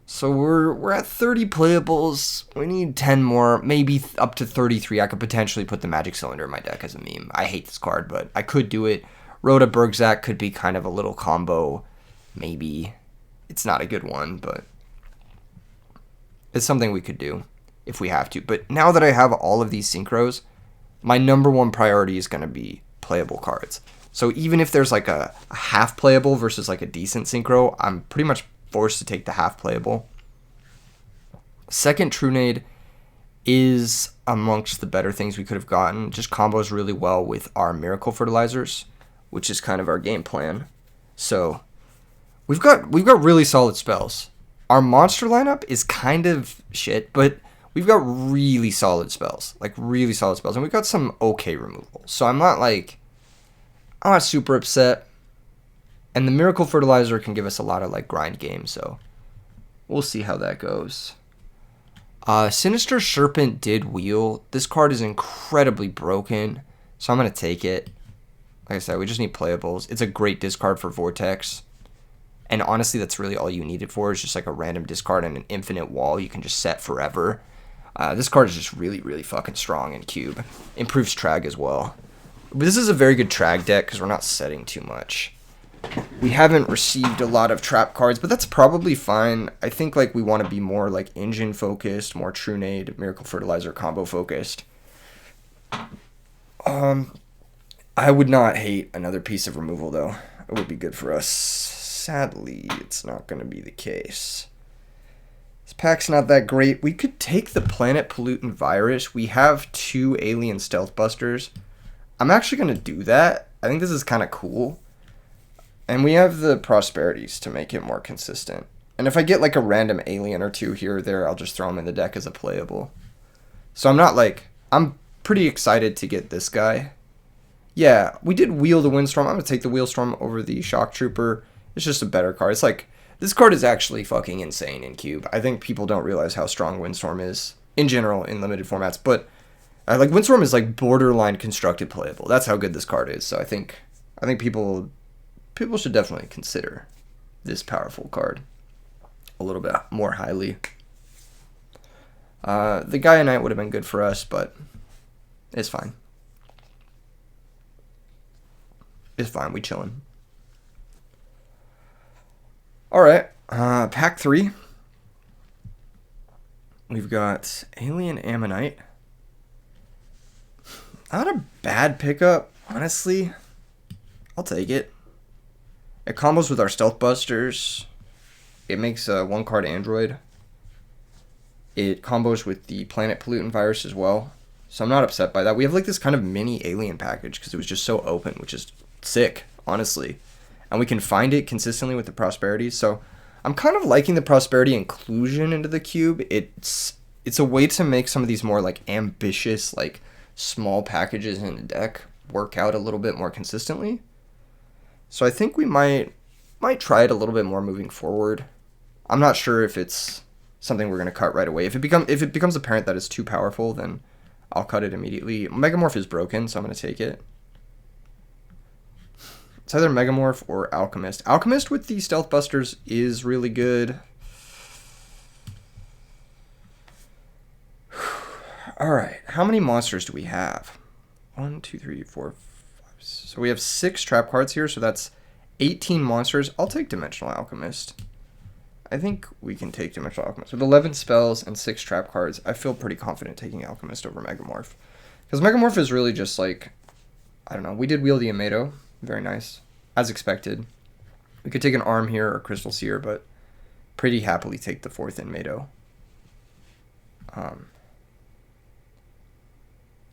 So we're at 30 playables. We need 10 more, maybe up to 33. I could potentially put the Magic Cylinder in my deck as a meme. I hate this card, but I could do it. Rhoda Bergzak could be kind of a little combo. Maybe. It's not a good one, but it's something we could do if we have to. But now that I have all of these Synchros, my number 1 priority is going to be playable cards. So even if there's like a half playable versus like a decent Synchro, I'm pretty much forced to take the half playable. Second Trunade is amongst the better things we could have gotten. Just combos really well with our Miracle Fertilizers, which is kind of our game plan. So we've got really solid spells. Our monster lineup is kind of shit, but we've got really solid spells. Like, really solid spells. And we've got some okay removal. So I'm not super upset. And the Miracle Fertilizer can give us a lot of, like, grind games. So we'll see how that goes. Sinister Serpent did wheel. This card is incredibly broken. So I'm going to take it. Like I said, we just need playables. It's a great discard for Vortex. And honestly, that's really all you need it for. Is just like a random discard and an infinite wall you can just set forever. This card is just really, really fucking strong in cube. Improves Trag as well. But this is a very good Trag deck because we're not setting too much. We haven't received a lot of trap cards, but that's probably fine. I think like we want to be more like engine focused, more Trunade, Miracle Fertilizer combo focused. I would not hate another piece of removal though. It would be good for us. Sadly, it's not going to be the case. This pack's not that great. We could take the Planet Pollutant Virus. We have 2 Alien Stealth Busters. I'm actually going to do that. I think this is kind of cool. And we have the Prosperities to make it more consistent. And if I get like a random alien or 2 here or there, I'll just throw them in the deck as a playable. So I'm pretty excited to get this guy. Yeah, we did wheel the Windstorm. I'm going to take the Wheelstorm over the Shock Trooper. It's just a better card. It's like, this card is actually fucking insane in Cube. I think people don't realize how strong Windstorm is in general in limited formats, but like Windstorm is like borderline constructed playable. That's how good this card is. So I think people should definitely consider this powerful card a little bit more highly. The Gaia Knight would have been good for us, but it's fine. It's fine. We chilling. All right. Pack 3. We've got Alien Ammonite. Not a bad pickup, honestly. I'll take it. It combos with our Stealth Busters. It makes a 1-card android. It combos with the Planet Pollutant Virus as well. So I'm not upset by that. We have like this kind of mini alien package because it was just so open, which is sick, honestly. And we can find it consistently with the Prosperity. So I'm kind of liking the Prosperity inclusion into the cube. It's a way to make some of these more like ambitious, like small packages in the deck work out a little bit more consistently. So I think we might try it a little bit more moving forward. I'm not sure if it's something we're going to cut right away. If it becomes apparent that it's too powerful, then I'll cut it immediately. Megamorph is broken, so I'm going to take it. It's either Megamorph or Alchemist. Alchemist with the Stealth Busters is really good. Alright, how many monsters do we have? 1, 2, 3, 4, 5. So we have 6 trap cards here, so that's 18 monsters. I'll take Dimensional Alchemist. I think we can take Dimensional Alchemist. With 11 spells and 6 trap cards, I feel pretty confident taking Alchemist over Megamorph. Because Megamorph is really just like, I don't know, we did wheel the Amato. Very nice. As expected. We could take an Arm here or Crystal Seer, but pretty happily take the 4th Amato.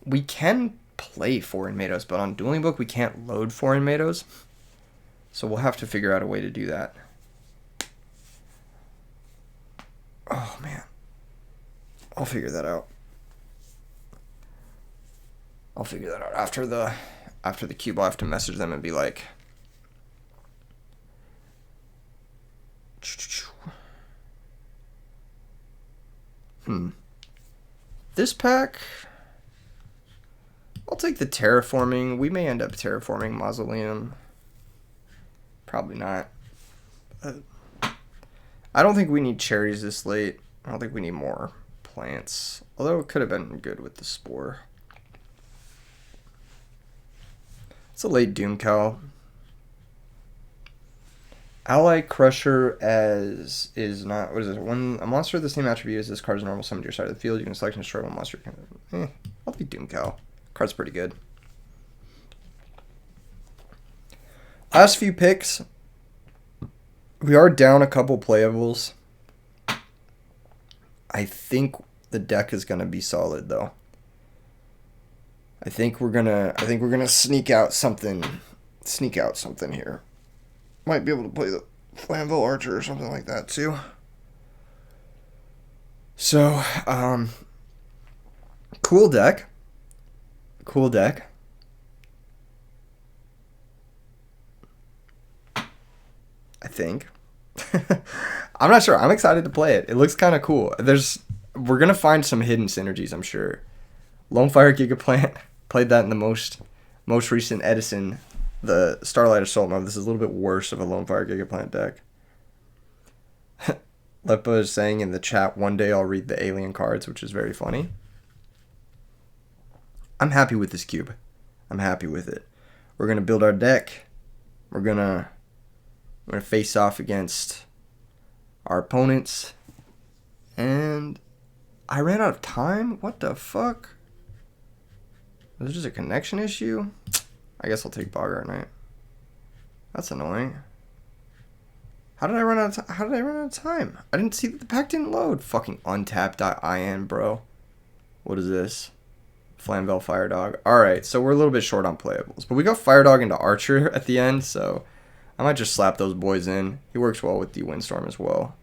We can play 4 Amatos, but on Dueling Book we can't load 4 Amatos. So we'll have to figure out a way to do that. Oh man. I'll figure that out. After the cube. I'll have to message them and be like, this pack, I'll take the Terraforming. We may end up Terraforming Mausoleum. Probably not. I don't think we need cherries this late. I don't think we need more plants. Although it could have been good with the Spore. It's a late Doomcow. Ally Crusher is not, what is it? When a monster of the same attribute as this card is normal summoned to your side of the field, you can select and destroy one monster. I'll be Doomcow. Card's pretty good. Last few picks. We are down a couple playables. I think the deck is gonna be solid though. I think we're gonna sneak out something here. Might be able to play the Flamvell Archer or something like that too. So, cool deck. I think. I'm not sure. I'm excited to play it. It looks kind of cool. We're gonna find some hidden synergies, I'm sure. Lonefire Gigaplant, played that in the most recent Edison, the Starlight Assault mode. This is a little bit worse of a Lonefire Gigaplant deck. Lepa is saying in the chat, one day I'll read the alien cards, which is very funny. I'm happy with this cube. I'm happy with it. We're gonna build our deck. We're gonna face off against our opponents. And I ran out of time? What the fuck? Was it just a connection issue? I guess I'll take Boggart Knight. That's annoying. How did I run out of time? I didn't see that the pack didn't load. Fucking untap.in, bro. What is this? Flamvell Firedog. Alright, so we're a little bit short on playables. But we got Firedog into Archer at the end, so I might just slap those boys in. He works well with the Windstorm as well.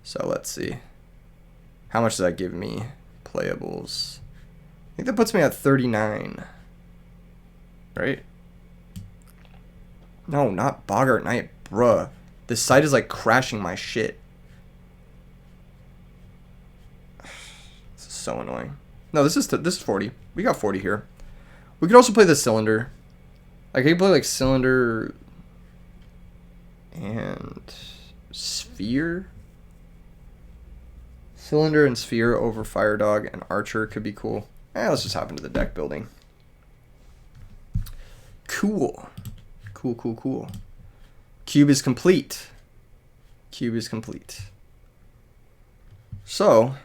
So let's see. How much does that give me? Playables. I think that puts me at 39. right? No, not Bogart Knight, bruh. This site is like crashing my shit. This is so annoying. No, this is 40. We got 40 here. We could also play the cylinder. Like, I could play like cylinder and sphere. Cylinder and sphere over fire dog and archer could be cool. Let's just hop into the deck building. Cool. Cool. Cube is complete. So,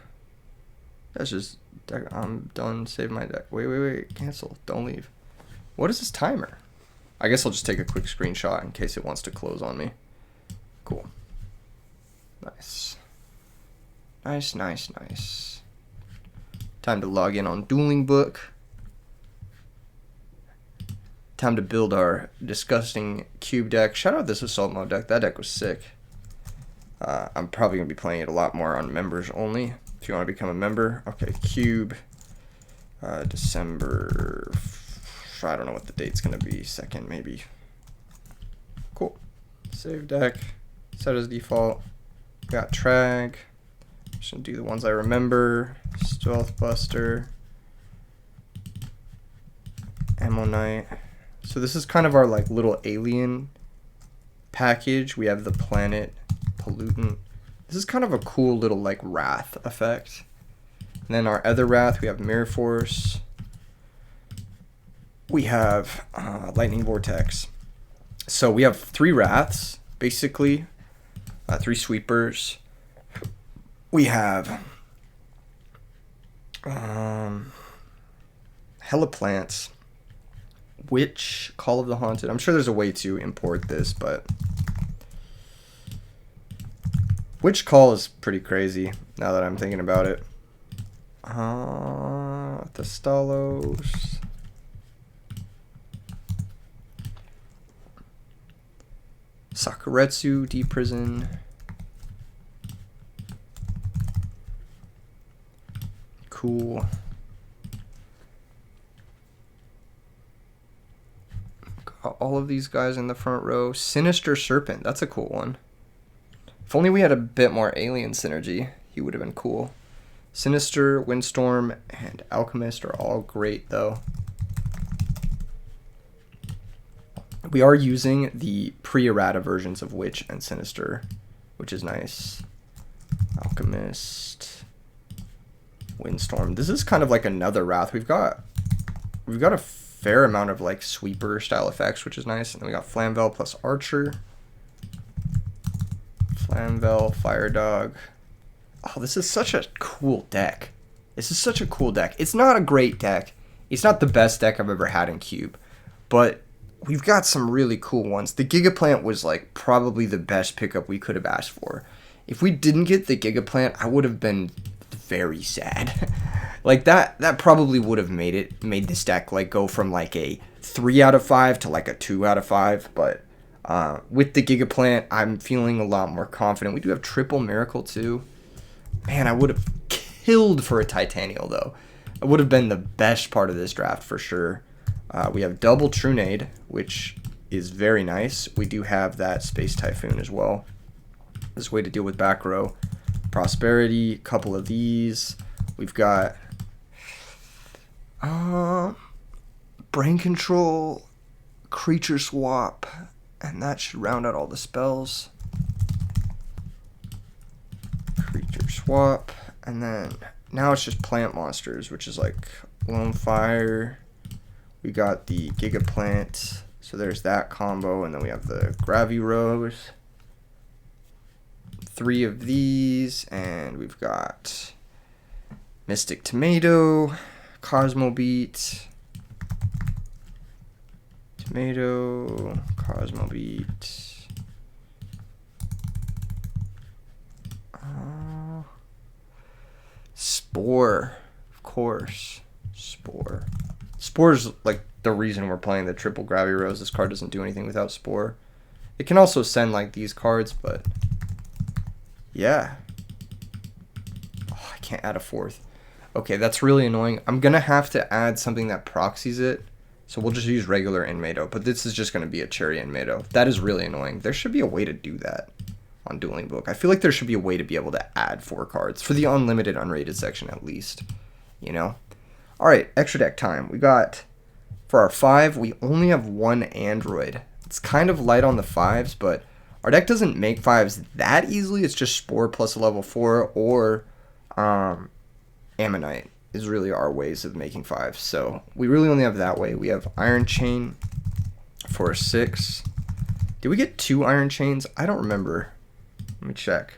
that's just deck. I'm done. Save my deck. Wait. Cancel. Don't leave. What is this timer? I guess I'll just take a quick screenshot in case it wants to close on me. Cool. Nice. Time to log in on Dueling Book. Time to build our disgusting cube deck. Shout out this assault mode deck. That deck was sick. I'm probably going to be playing it a lot more on members only. If you want to become a member. Okay, cube. December. I don't know what the date's going to be. 2nd, maybe. Cool. Save deck. Set as default. Got Trag. Just going to do the ones I remember. Stealth Buster. Ammo Knight. So this is kind of our like little alien package. We have the planet pollutant. This is kind of a cool little like wrath effect. And then our other wrath, we have Mirror Force. We have Lightning Vortex. So we have 3 wraths, basically. 3 sweepers. We have Hella Plants. Witch, Call of the Haunted. I'm sure there's a way to import this, but Witch Call is pretty crazy now that I'm thinking about it. Thestalos. Sakuretsu, Deep Prison. Cool. Got all of these guys in the front row. Sinister Serpent, that's a cool one. If only we had a bit more alien synergy, he would have been cool. Sinister, Windstorm, and Alchemist are all great though. We are using the pre-errata versions of Witch and Sinister, which is nice. Alchemist, Windstorm. This is kind of like another Wrath. We've got a fair amount of like sweeper style effects, which is nice. And then we got Flamvel plus Archer. Flamvel, Fire Dog. Oh, this is such a cool deck. This is such a cool deck. It's not a great deck. It's not the best deck I've ever had in Cube, but we've got some really cool ones. The Gigaplant was like probably the best pickup we could have asked for. If we didn't get the Gigaplant, I would have been very sad. Like that probably would have made this deck like go from like a 3 out of 5 to like a 2 out of 5. But with the Gigaplant, I'm feeling a lot more confident. We do have Triple Miracle too. Man, I would have killed for a Titanial though. It would have been the best part of this draft for sure. We have Double Trunade, which is very nice. We do have that Space Typhoon as well. This is a way to deal with back row. Prosperity, couple of these. We've got Brain Control, Creature Swap, and that should round out all the spells. Creature Swap, and then now it's just plant monsters, which is like Lone Fire. We got the Gigaplant, so there's that combo, and then we have the Gravy Rose. 3 of these, and we've got Mystic Tomato, Cosmo Beat, Tomato, Cosmo Beat, Spore, of course, Spore. Spore's like the reason we're playing the Triple Gravity Rose. This card doesn't do anything without Spore. It can also send like these cards, but yeah. Oh, I can't add a 4th. Okay, that's really annoying. I'm gonna have to add something that proxies it So we'll just use regular Inmado, but this is just going to be a cherry Inmado. That is really annoying. There should be a way to do that on Dueling Book. I feel like there should be a way to be able to add 4 cards for the unlimited unrated section at least, you know? All right, extra deck time. We got, for our 5, we only have 1 Android. It's kind of light on the 5s, but our deck doesn't make 5s that easily. It's just Spore plus a level 4 or Ammonite is really our ways of making 5s. So we really only have that way. We have Iron Chain for a 6. Did we get 2 Iron Chains? I don't remember. Let me check.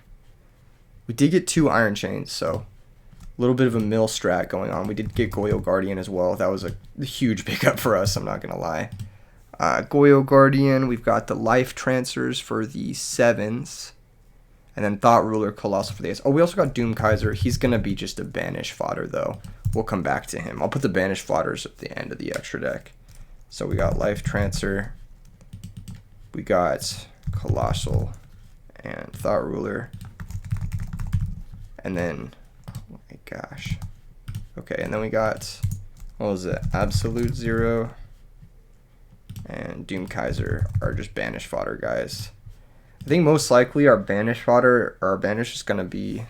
We did get 2 Iron Chains, so a little bit of a mill strat going on. We did get Yugioh Guardian as well. That was a huge pickup for us, I'm not going to lie. Yugioh Guardian, we've got the Life Transfers for the 7s. And then Thought Ruler, Colossal for the 8s. Oh, we also got Doom Kaiser. He's going to be just a banish fodder, though. We'll come back to him. I'll put the banish fodders at the end of the extra deck. So we got Life Transfer. We got Colossal and Thought Ruler. And then, oh my gosh. Okay, and then we got, what was it? Absolute Zero and Doom Kaiser are just banish fodder guys. I think most likely our banish fodder, or our banish is going to be,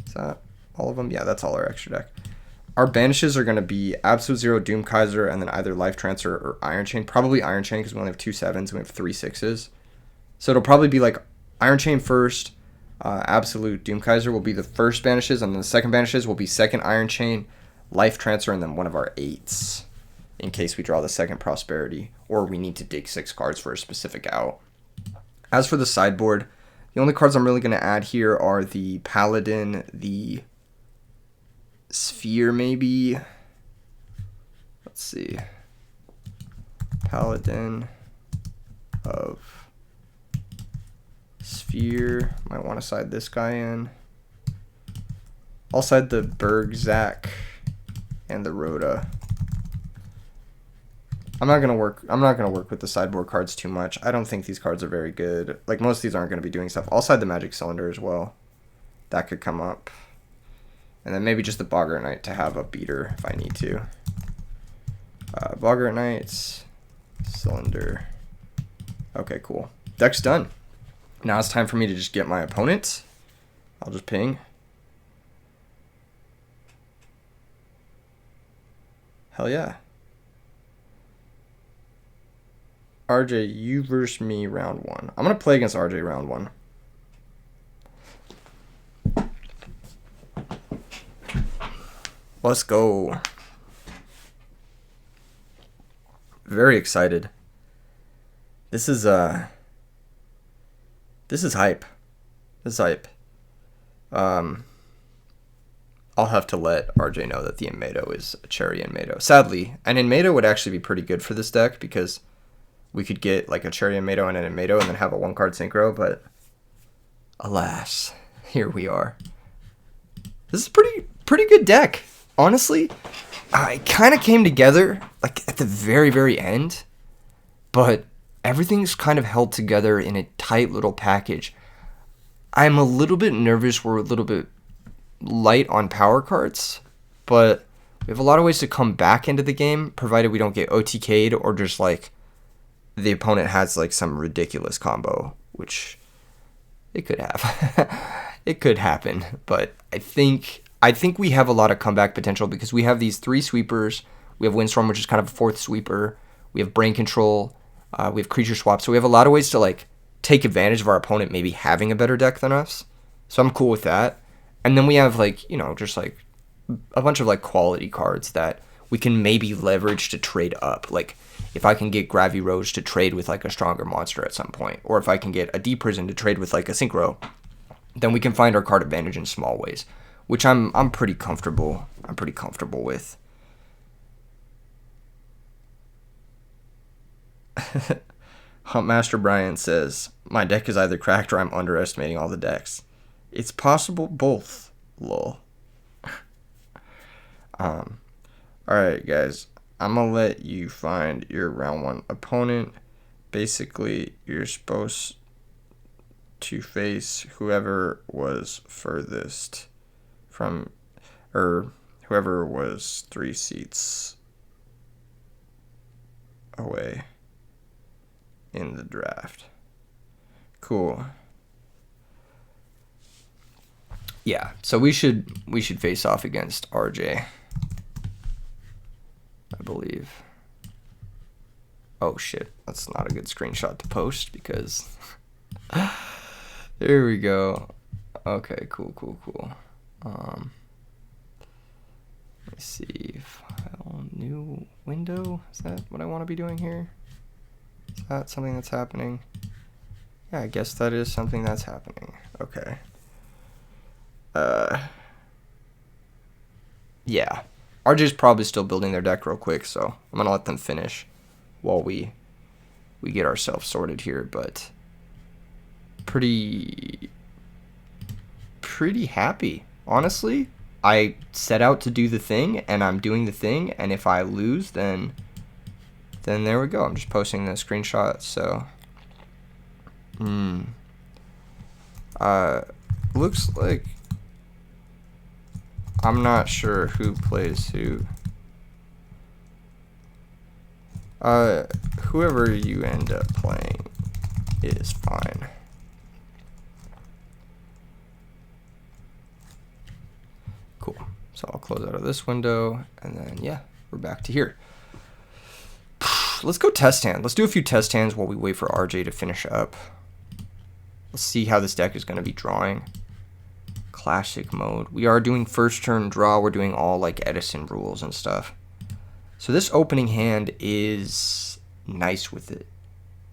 is that all of them? Yeah, that's all our extra deck. Our banishes are going to be Absolute Zero, Doom Kaiser, and then either Life Transfer or Iron Chain. Probably Iron Chain because we only have 2 7s and we have 3 6s. So it'll probably be like Iron Chain first, Absolute, Doom Kaiser will be the first banishes, and then the second banishes will be second Iron Chain, Life Transfer, and then one of our 8s in case we draw the second Prosperity or we need to dig 6 cards for a specific out. As for the sideboard, the only cards I'm really going to add here are the Paladin, the Sphere maybe. Let's see. Paladin of Sphere. Might want to side this guy in. I'll side the Bergzak and the Rhoda. I'm not gonna work with the sideboard cards too much. I don't think these cards are very good. Like most of these aren't gonna be doing stuff. I'll side the Magic Cylinder as well. That could come up. And then maybe just the Boggart Knight to have a beater if I need to. Boggart Knights, Cylinder. Okay, cool. Deck's done. Now it's time for me to just get my opponent. I'll just ping. Hell yeah. RJ, you versus me round 1. I'm going to play against RJ round 1. Let's go. Very excited. This is hype. This is hype. I'll have to let RJ know that the Inmado is a cherry Inmado. Sadly, an Inmado would actually be pretty good for this deck because we could get like a cherry Inmado and an Inmado and then have a 1-card synchro, but alas, here we are. This is a pretty good deck. Honestly, it kind of came together like at the very, very end, but everything's kind of held together in a tight little package. I'm a little bit nervous we're a little bit light on power cards, but we have a lot of ways to come back into the game, provided we don't get OTK'd or just like the opponent has like some ridiculous combo, which it could have. It could happen, but I think we have a lot of comeback potential because we have these 3 sweepers. We have Windstorm, which is kind of a 4th sweeper. We have Brain Control. We have Creature Swap. So we have a lot of ways to like take advantage of our opponent maybe having a better deck than us. So I'm cool with that. And then we have like, you know, just like a bunch of like quality cards that we can maybe leverage to trade up. Like if I can get Gravy Roach to trade with like a stronger monster at some point, or if I can get a Deep Prison to trade with like a Synchro, then we can find our card advantage in small ways, which I'm pretty comfortable. I'm pretty comfortable with. Huntmaster Brian says, my deck is either cracked or I'm underestimating all the decks. It's possible both, lol. Alright guys, I'm gonna let you find your round 1 opponent. Basically, you're supposed to face whoever was furthest from, or whoever was 3 seats away in the draft. Cool. Yeah, so we should face off against RJ, I believe. Oh shit, that's not a good screenshot to post because there we go. Okay, cool. Let me see. File, new window. Is that what I want to be doing here? Is that something that's happening? Yeah, I guess that is something that's happening. Okay. Yeah. RJ's probably still building their deck real quick, so I'm gonna let them finish while we get ourselves sorted here, but pretty happy. Honestly, I set out to do the thing, and I'm doing the thing, and if I lose, then there we go. I'm just posting the screenshot, so looks like I'm not sure who plays who. Whoever you end up playing is fine. Cool. So I'll close out of this window, and then yeah, we're back to here. Let's go test hand. Let's do a few test hands while we wait for RJ to finish up. Let's see how this deck is going to be drawing. Classic mode. We are doing first turn draw. We're doing all like Edison rules and stuff. So this opening hand is nice with it.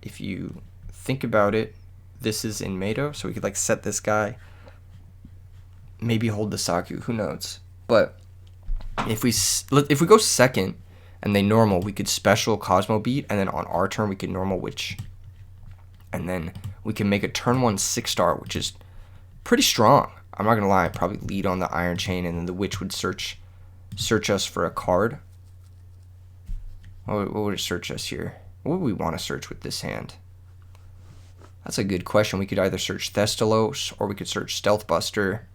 If you think about it, this is in Mado, so we could like set this guy. Maybe hold the Saku, who knows. But if we go second and they normal, we could special Cosmo Beat, and then on our turn we could normal Witch. And then we can make a turn 1 6-star, which is pretty strong. I'm not gonna lie, I'd probably lead on the Iron Chain, and then the Witch would search us for a card. What would it search us here? What would we want to search with this hand? That's a good question. We could either search Thestalos, or we could search Stealth Buster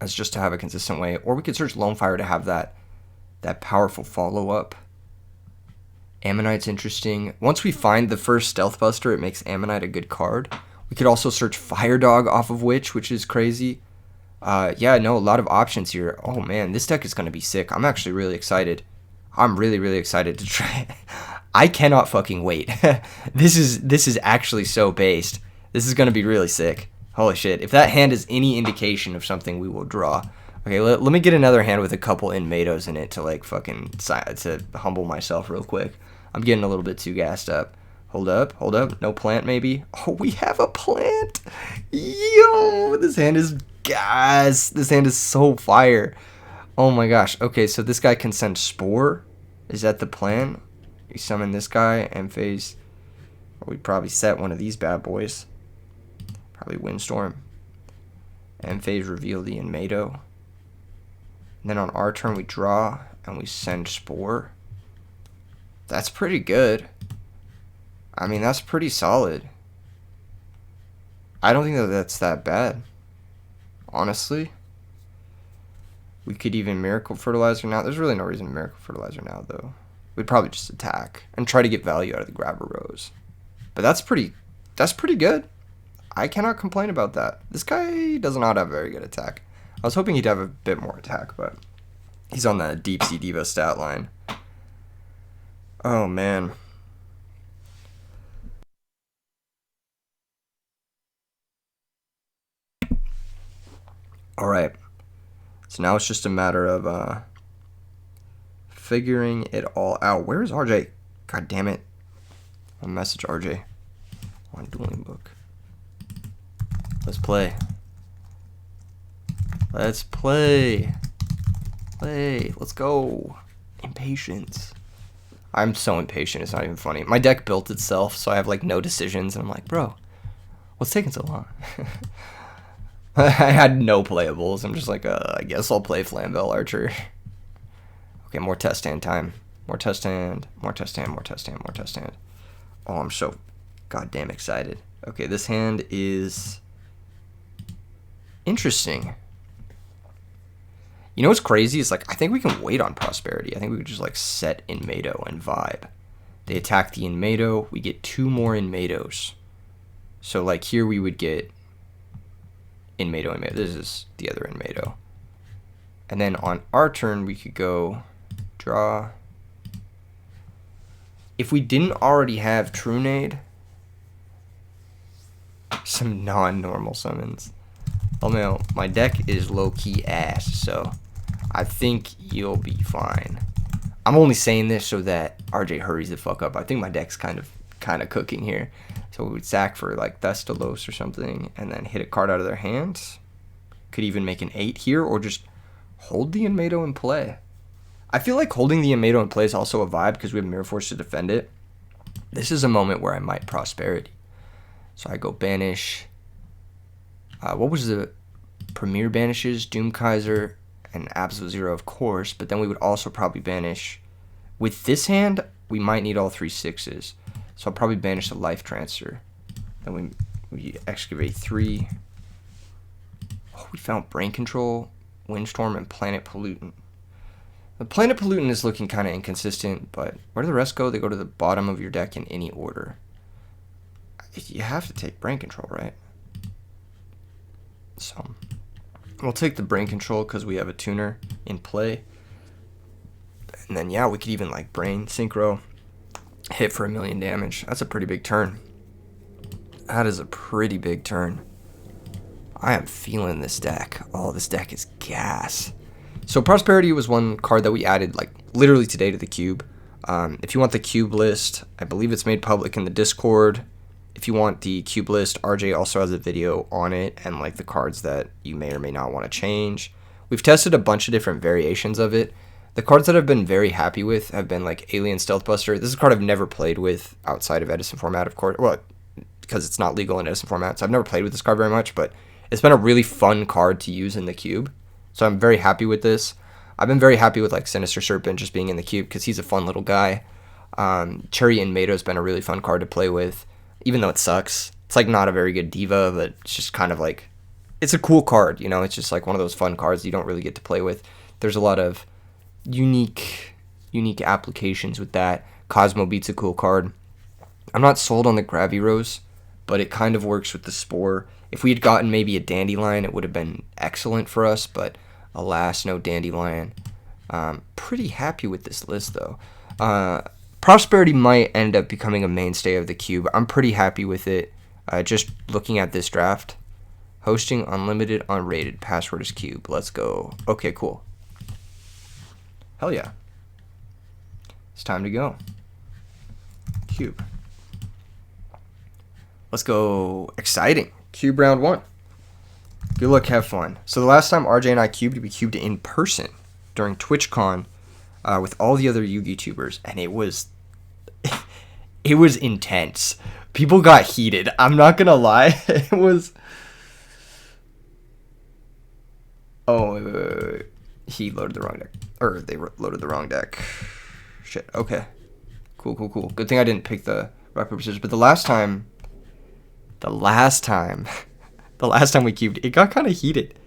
as just to have a consistent way, or we could search Lone Fire to have that powerful follow-up. Ammonite's interesting. Once we find the first Stealth Buster, it makes Ammonite a good card. We could also search Fire Dog off of Witch, which is crazy. Yeah, no, a lot of options here. Oh man, this deck is going to be sick. I'm actually really excited. I'm really excited to try it. I cannot fucking wait. This is actually so based. This is going to be really sick. Holy shit. If that hand is any indication of something, we will draw. Okay, let me get another hand with a couple Inmados in it to like fucking to humble myself real quick. I'm getting a little bit too gassed up. Hold up. No plant maybe. Oh, we have a plant. Yo, this hand is gas. This hand is so fire. Oh my gosh. Okay, so this guy can send Spore. Is that the plan? We summon this guy and phase. Or we probably set one of these bad boys. Probably Windstorm. And phase reveal the Inmado. And then on our turn we draw and we send Spore. That's pretty good. I mean, that's pretty solid. I don't think that's that bad. Honestly. We could even Miracle Fertilizer now. There's really no reason to Miracle Fertilizer now, though. We'd probably just attack and try to get value out of the Grabber Rose. But that's pretty good. I cannot complain about that. This guy does not have very good attack. I was hoping he'd have a bit more attack, but he's on the Deep Sea Diva stat line. Oh, man. All right. So now it's just a matter of figuring it all out. Where is RJ? God damn it. I'll message RJ on Dueling Book. Let's play. Let's play. Let's go. Impatience. I'm so impatient, it's not even funny. My deck built itself, so I have like no decisions, and I'm like, bro, what's taking so long? I had no playables. I'm just like, I guess I'll play Flamvel Archer. Okay, more test hand time. More test hand. Oh, I'm so goddamn excited. Okay, this hand is interesting. You know what's crazy is like I think we can wait on Prosperity. I think we could just like set in Mado and vibe. They attack the Inmado. We get 2 more Inmados. So, like, here we would get Inmado. This is the other Inmado. And then on our turn, we could go draw. If we didn't already have Trunade, some non-normal summons. Oh no, my deck is low-key ass, so I think you'll be fine. I'm only saying this so that RJ hurries the fuck up. I think my deck's kind of cooking here. So we would sack for like Thestalos or something, and then hit a card out of their hands. Could even make an 8 here, or just hold the Inmado in play. I feel like holding the Inmado in play is also a vibe because we have Mirror Force to defend it. This is a moment where I might Prosperity. So I go banish. What was the Premier banishes? Doom Kaiser and Absolute Zero, of course. But then we would also probably banish. With this hand, we might need all 3 6s. So I'll probably banish the Life Transfer. Then we excavate 3. Oh, we found Brain Control, Windstorm, and Planet Pollutant. The Planet Pollutant is looking kind of inconsistent, but where do the rest go? They go to the bottom of your deck in any order. You have to take Brain Control, right? So we'll take the Brain Control because we have a tuner in play. And then, yeah, we could even like Brain Synchro, hit for 1,000,000 damage. That's a pretty big turn. That is a pretty big turn. I am feeling this deck. Oh, this deck is gas. So Prosperity was one card that we added like literally today to the cube. If you want the cube list, I believe it's made public in the Discord. If you want the cube list, RJ also has a video on it and like the cards that you may or may not want to change. We've tested a bunch of different variations of it. The cards that I've been very happy with have been like Alien Stealth Buster. This is a card I've never played with outside of Edison format, of course. Well, because it's not legal in Edison format, so I've never played with this card very much, but it's been a really fun card to use in the cube. So I'm very happy with this. I've been very happy with like Sinister Serpent just being in the cube because he's a fun little guy. Cherry Inmado has been a really fun card to play with, even though it sucks. It's like not a very good diva, but it's just kind of like, it's a cool card, you know? It's just like one of those fun cards you don't really get to play with. There's a lot of unique applications with that. Cosmo Beat's a cool card. I'm not sold on the Gravirose, but it kind of works with the Spore. If we had gotten maybe a Dandelion, it would have been excellent for us, but alas, no Dandelion. Pretty happy with this list, though. Prosperity might end up becoming a mainstay of the cube. I'm pretty happy with it. Just looking at this draft. Hosting unlimited, unrated. Password is cube. Let's go. Okay, cool. Hell yeah. It's time to go. Cube. Let's go. Exciting. Cube round 1. Good luck, have fun. So the last time RJ and I cubed, we cubed in person during TwitchCon with all the other Yu-Gi tubers, and it was intense. People got heated. I'm not gonna lie. It was. Oh, wait. He loaded the wrong deck, or they loaded the wrong deck. Shit. Okay. Cool. Good thing I didn't pick the rock paper scissors. But the last time we cubed, it got kind of heated.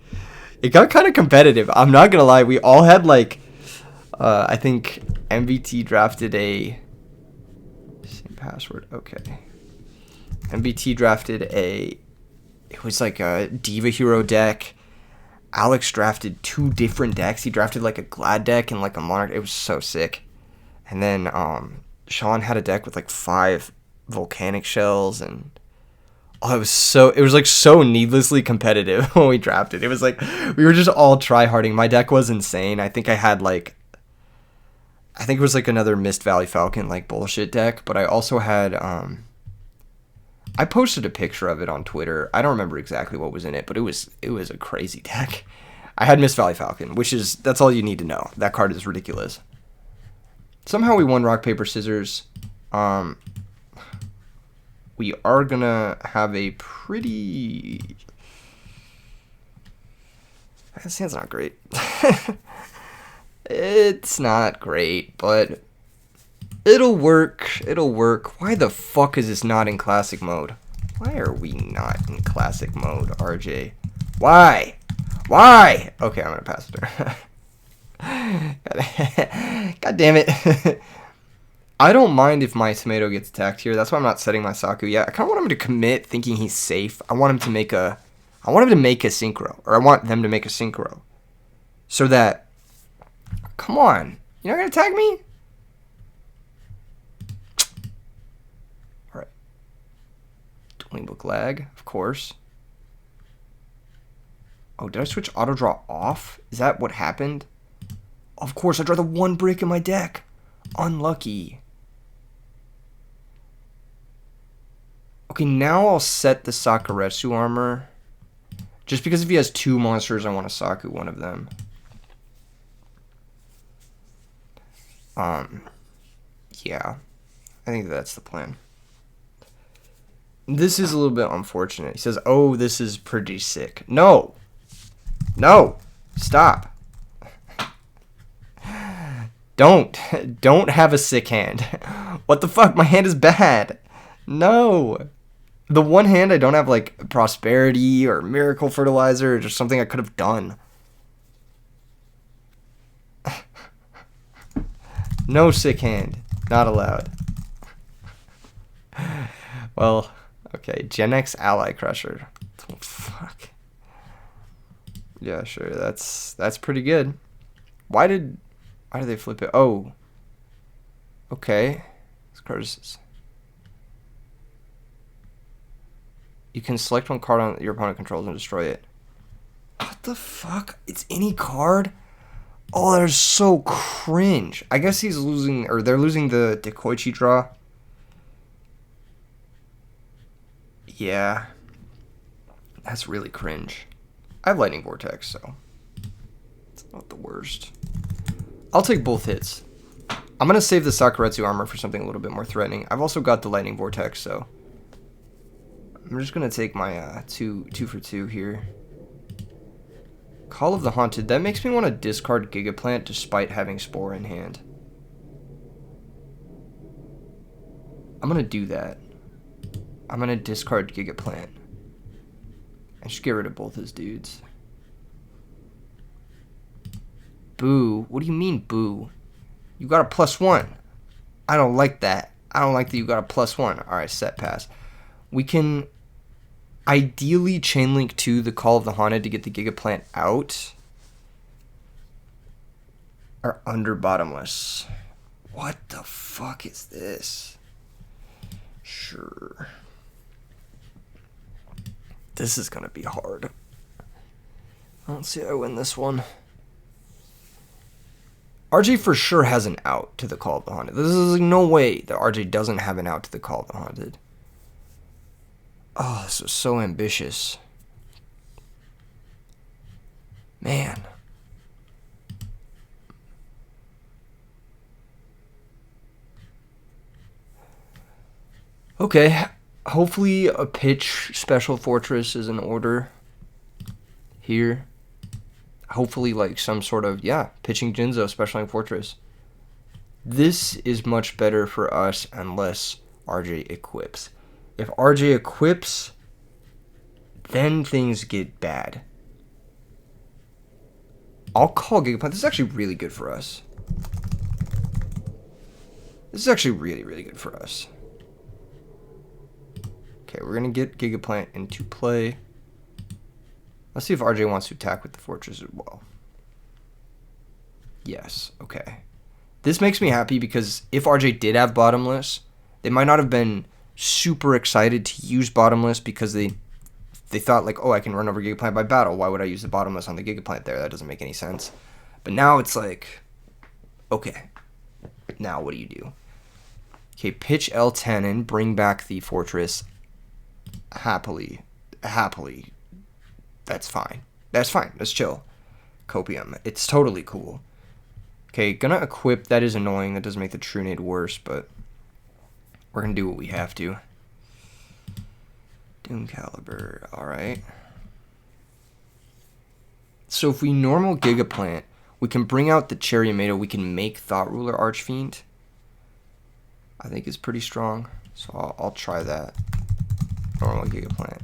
It got kind of competitive. I'm not gonna lie. We all had like, I think MVT drafted a same password. Okay. MVT drafted it was like a Diva Hero deck. Alex drafted 2 different decks. He drafted like a Glad deck and like a Monarch. It was so sick. And then Sean had a deck with like 5 volcanic shells, and it was like so needlessly competitive when we drafted. It was like we were just all try-harding. My deck was insane. I think it was like another Mist Valley Falcon like bullshit deck, but I also had I posted a picture of it on Twitter. I don't remember exactly what was in it, but it was a crazy deck. I had Mist Valley Falcon, that's all you need to know. That card is ridiculous. Somehow we won rock paper scissors. We are gonna have a pretty. That sounds not great. It's not great, but it'll work. It'll work. Why the fuck is this not in classic mode? Why are we not in classic mode, RJ? Why? Okay, I'm gonna pass it. God damn it. I don't mind if my tomato gets attacked here. That's why I'm not setting my Saku yet. I kind of want him to commit thinking he's safe. I want him to make a synchro. Or I want them to make a synchro. So that... Come on. You're not going to attack me? Alright. Dueling book lag, of course. Oh, did I switch auto draw off? Is that what happened? Of course, I draw the one brick in my deck. Unlucky. Okay, now I'll set the Sakuretsu armor. Just because if he has two monsters, I want to Saku one of them. Yeah. I think that's the plan. This is a little bit unfortunate. He says, oh, this is pretty sick. No! No! Stop. Don't have a sick hand. What the fuck? My hand is bad. No. The one hand I don't have like prosperity or miracle fertilizer or just something I could have done. No sick hand. Not allowed. Well, okay. Gen X Ally Crusher. Oh, fuck. Yeah, sure. That's pretty good. Why did they flip it? Oh. Okay. This card is... You can select one card on your opponent controls and destroy it. What the fuck? It's any card? Oh, that is so cringe. I guess he's losing, or they're losing the Dekoichi draw. Yeah. That's really cringe. I have Lightning Vortex, so it's not the worst. I'll take both hits. I'm going to save the Sakuretsu armor for something a little bit more threatening. I've also got the Lightning Vortex, so I'm just going to take my two for two here. Call of the Haunted. That makes me want to discard Gigaplant despite having Spore in hand. I'm going to do that. I'm going to discard Gigaplant. And just get rid of both his dudes. Boo. What do you mean, boo? You got a +1. I don't like that. I don't like that you got a +1. Alright, set pass. We can ideally chainlink to the Call of the Haunted to get the Gigaplant out. Or under Bottomless. What the fuck is this? Sure. This is gonna be hard. I don't see how I win this one. RJ for sure has an out to the Call of the Haunted. This is like no way that RJ doesn't have an out to the Call of the Haunted. Oh, this is so ambitious. Man. Okay. Hopefully a pitch Special Fortress is in order here. Hopefully like some sort of, yeah, pitching Jinzo Special Line Fortress. This is much better for us unless RJ equips. If RJ equips, then things get bad. I'll call Gigaplant. This is actually really good for us. This is actually really, really good for us. Okay, we're going to get Gigaplant into play. Let's see if RJ wants to attack with the Fortress as well. Yes, okay. This makes me happy because if RJ did have Bottomless, they might not have been super excited to use Bottomless because they thought like, oh, I can run over Gigaplant by battle. Why would I use the Bottomless on the Gigaplant there? That doesn't make any sense. But now it's like, okay, now what do you do? Okay, pitch L10 and bring back the Fortress happily. That's fine. That's fine. Let's chill. Copium. It's totally cool. Okay, gonna equip. That is annoying. That does make the Trunade worse, but we're gonna do what we have to. Doom Caliber. Alright. So if we normal Gigaplant, we can bring out the Cherry-Mato. We can make Thought Ruler Archfiend. I think it's pretty strong. So I'll try that. Normal Gigaplant.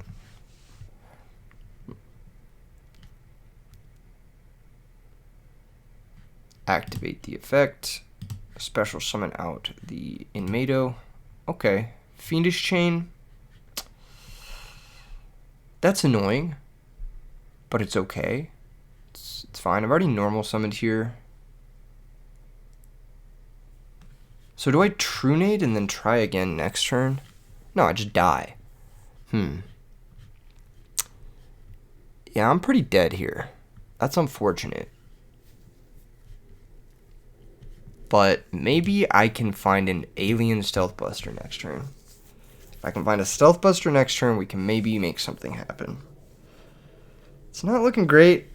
Activate the effect. special summon out the Inmado. Okay. Fiendish Chain. That's annoying, but it's okay. It's fine. I've already normal summoned here. So do I Trunade and then try again next turn? No, I just die. Yeah, I'm pretty dead here. That's unfortunate. But maybe I can find an alien Stealth Buster next turn. If I can find a Stealth Buster next turn, we can maybe make something happen. It's not looking great,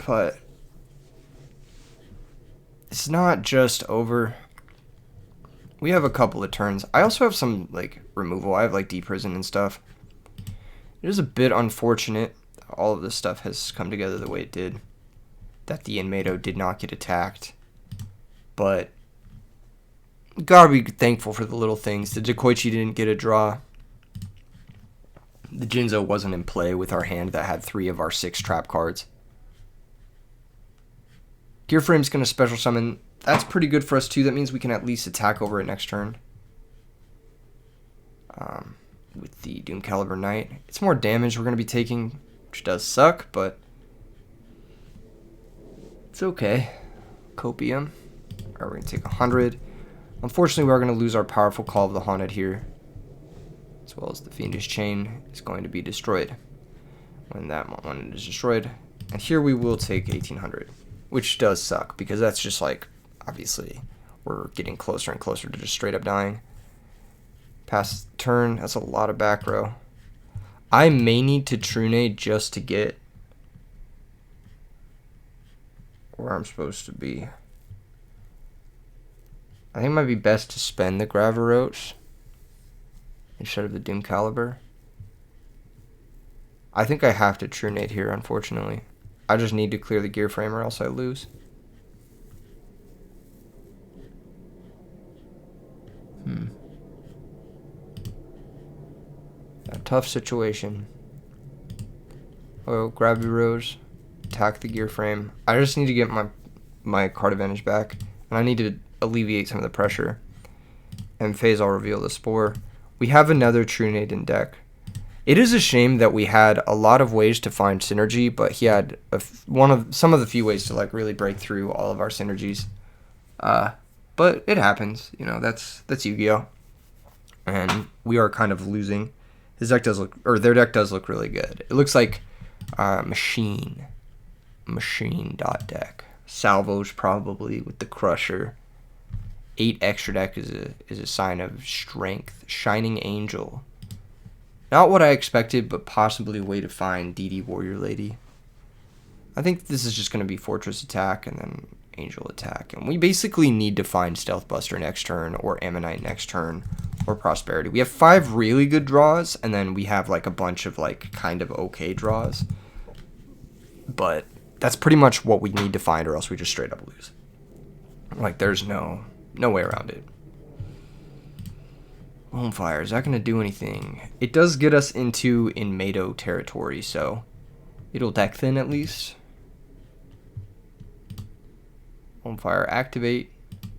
but it's not just over. We have a couple of turns. I also have some, like, removal. I have, like, Deep Prison and stuff. It is a bit unfortunate that all of this stuff has come together the way it did. That the Inmado did not get attacked. But gotta be thankful for the little things. The Dekoichi didn't get a draw. The Jinzo wasn't in play with our hand that had 3 of our 6 trap cards. Gearframe's going to special summon. That's pretty good for us too. That means we can at least attack over it next turn. With the Doom Caliber Knight. It's more damage we're going to be taking, which does suck, but it's okay. Copium. Alright, we're going to take 100. Unfortunately, we are going to lose our powerful Call of the Haunted here, as well as the Fiendish Chain is going to be destroyed when that one is destroyed. And here we will take 1800, which does suck, because that's just like, obviously, we're getting closer and closer to just straight up dying. Pass turn, that's a lot of back row. I may need to Trunade just to get where I'm supposed to be. I think it might be best to spend the Graveroach instead of the Doom Caliber. I think I have to Trunade here, unfortunately. I just need to clear the gear frame or else I lose. A tough situation. Oh, Graveroach, attack the gear frame. I just need to get my card advantage back, and I need to alleviate some of the pressure. And Phase, I'll reveal the Spore. We have another Trunade in deck. It is a shame that we had a lot of ways to find synergy, but he had some of the few ways to like really break through all of our synergies. But it happens, you know. That's Yu-Gi-Oh, and we are kind of losing. His deck does look, or their deck does look really good. It looks like machine dot deck. Salvos probably with the Crusher. 8 extra deck is a sign of strength. Shining Angel. Not what I expected, but possibly a way to find DD Warrior Lady. I think this is just going to be Fortress Attack and then Angel Attack. And we basically need to find Stealth Buster next turn or Ammonite next turn or Prosperity. We have 5 really good draws, and then we have like a bunch of like kind of okay draws. But that's pretty much what we need to find, or else we just straight up lose. Like, there's no way around it. Fire, is that going to do anything? It does get us into Inmado territory, so it'll deck thin at least. Fire, activate.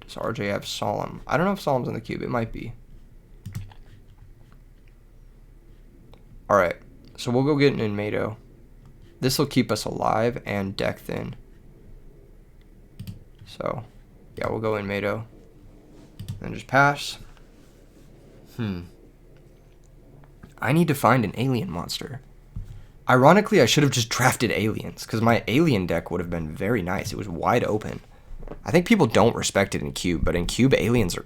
Does RJ have Solemn? I don't know if Solemn's in the cube. It might be. Alright, so we'll go get an Inmado. This will keep us alive and deck thin. So, yeah, we'll go Inmado. Then just pass. I need to find an alien monster. Ironically, I should have just drafted aliens, because my alien deck would have been very nice. It was wide open. I think people don't respect it in Cube, but in Cube, aliens are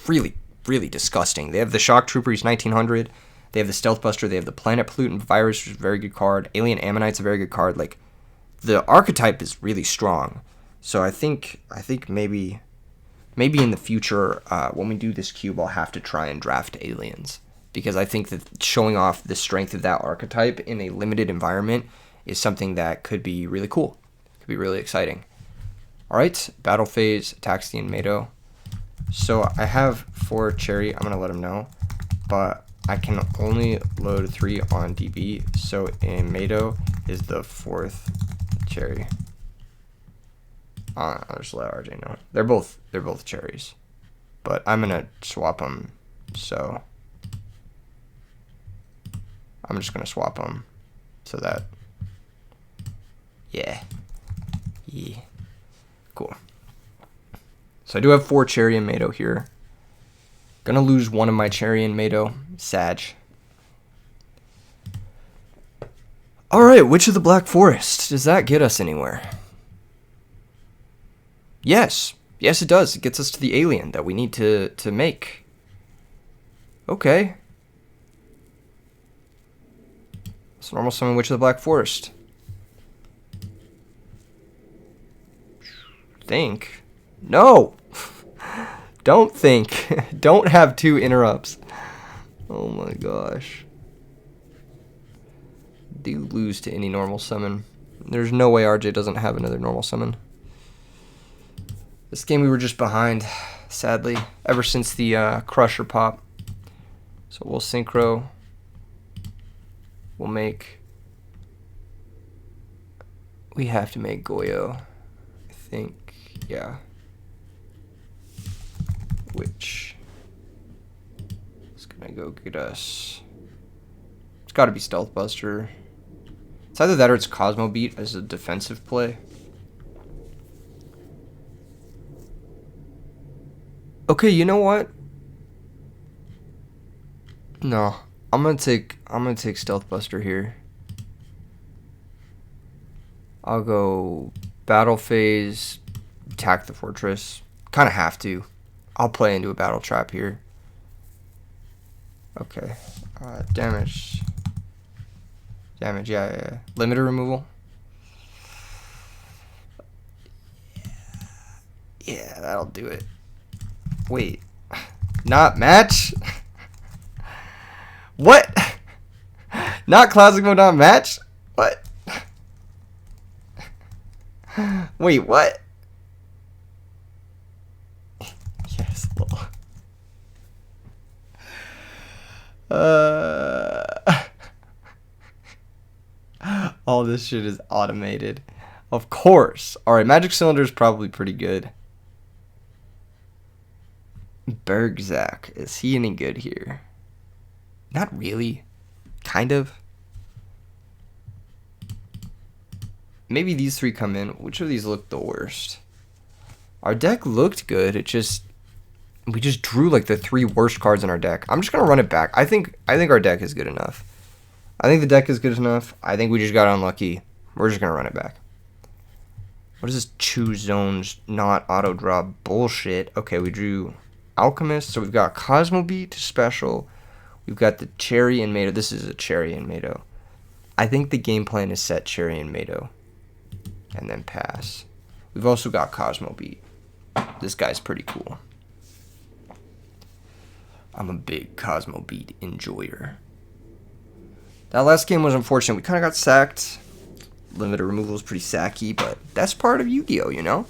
really, really disgusting. They have the Shock Trooper, he's 1900. They have the Stealth Buster. They have the Planet Pollutant Virus, which is a very good card. Alien Ammonite's a very good card. Like, the archetype is really strong. So I think maybe in the future, when we do this cube, I'll have to try and draft aliens, because I think that showing off the strength of that archetype in a limited environment is something that could be really cool. Could be really exciting. All right, battle phase, attacks the Inmado. So I have 4 Cherry. I'm gonna let him know, but I can only load 3 on DB. So Inmado is the 4th Cherry. I'll just let RJ know. They're both cherries. but I'm going to swap them. So I'm just going to swap them so that, yeah, cool. So I do have 4 cherry and Mado here. Gonna lose one of my cherry and Mado. Sag. Alright, Witch of the Black Forest. Does that get us anywhere? Yes. Yes, it does. It gets us to the alien that we need to make. Okay. It's normal summon Witch of the Black Forest. Think. No! Don't think. Don't have 2 interrupts. Oh my gosh. Do lose to any normal summon. There's no way RJ doesn't have another normal summon. This game we were just behind, sadly, ever since the Crusher pop. So we'll synchro. We'll make... We have to make Goyo. I think, yeah. Which is gonna go get us. It's gotta be Stealth Buster. It's either that or it's Cosmo Beat as a defensive play. Okay, you know what? No, I'm gonna take Stealth Buster here. I'll go Battle Phase, attack the fortress. Kind of have to. I'll play into a battle trap here. Okay. Damage. Damage, yeah. Limiter removal. Yeah, that'll do it. Wait. Not match? What? Not classic mode, not match? What? Wait, what? Yes, lol. All this shit is automated. Of course. Alright, Magic Cylinder is probably pretty good. Bergzak. Is he any good here? Not really. Kind of. Maybe these 3 come in. Which of these look the worst? Our deck looked good. We just drew like the 3 worst cards in our deck. I'm just gonna run it back. I think our deck is good enough. I think the deck is good enough. I think we just got unlucky. We're just gonna run it back. What is this choose zones not auto draw bullshit? Okay, we drew Alchemist, so we've got Cosmo Beat special. We've got the Cherry and Mado. This is a Cherry and Mado. I think the game plan is set Cherry and Mado. And then pass. We've also got Cosmo Beat. This guy's pretty cool. I'm a big Cosmo Beat enjoyer. That last game was unfortunate. We kind of got sacked. Limited removal is pretty sacky, but that's part of Yu-Gi-Oh, you know?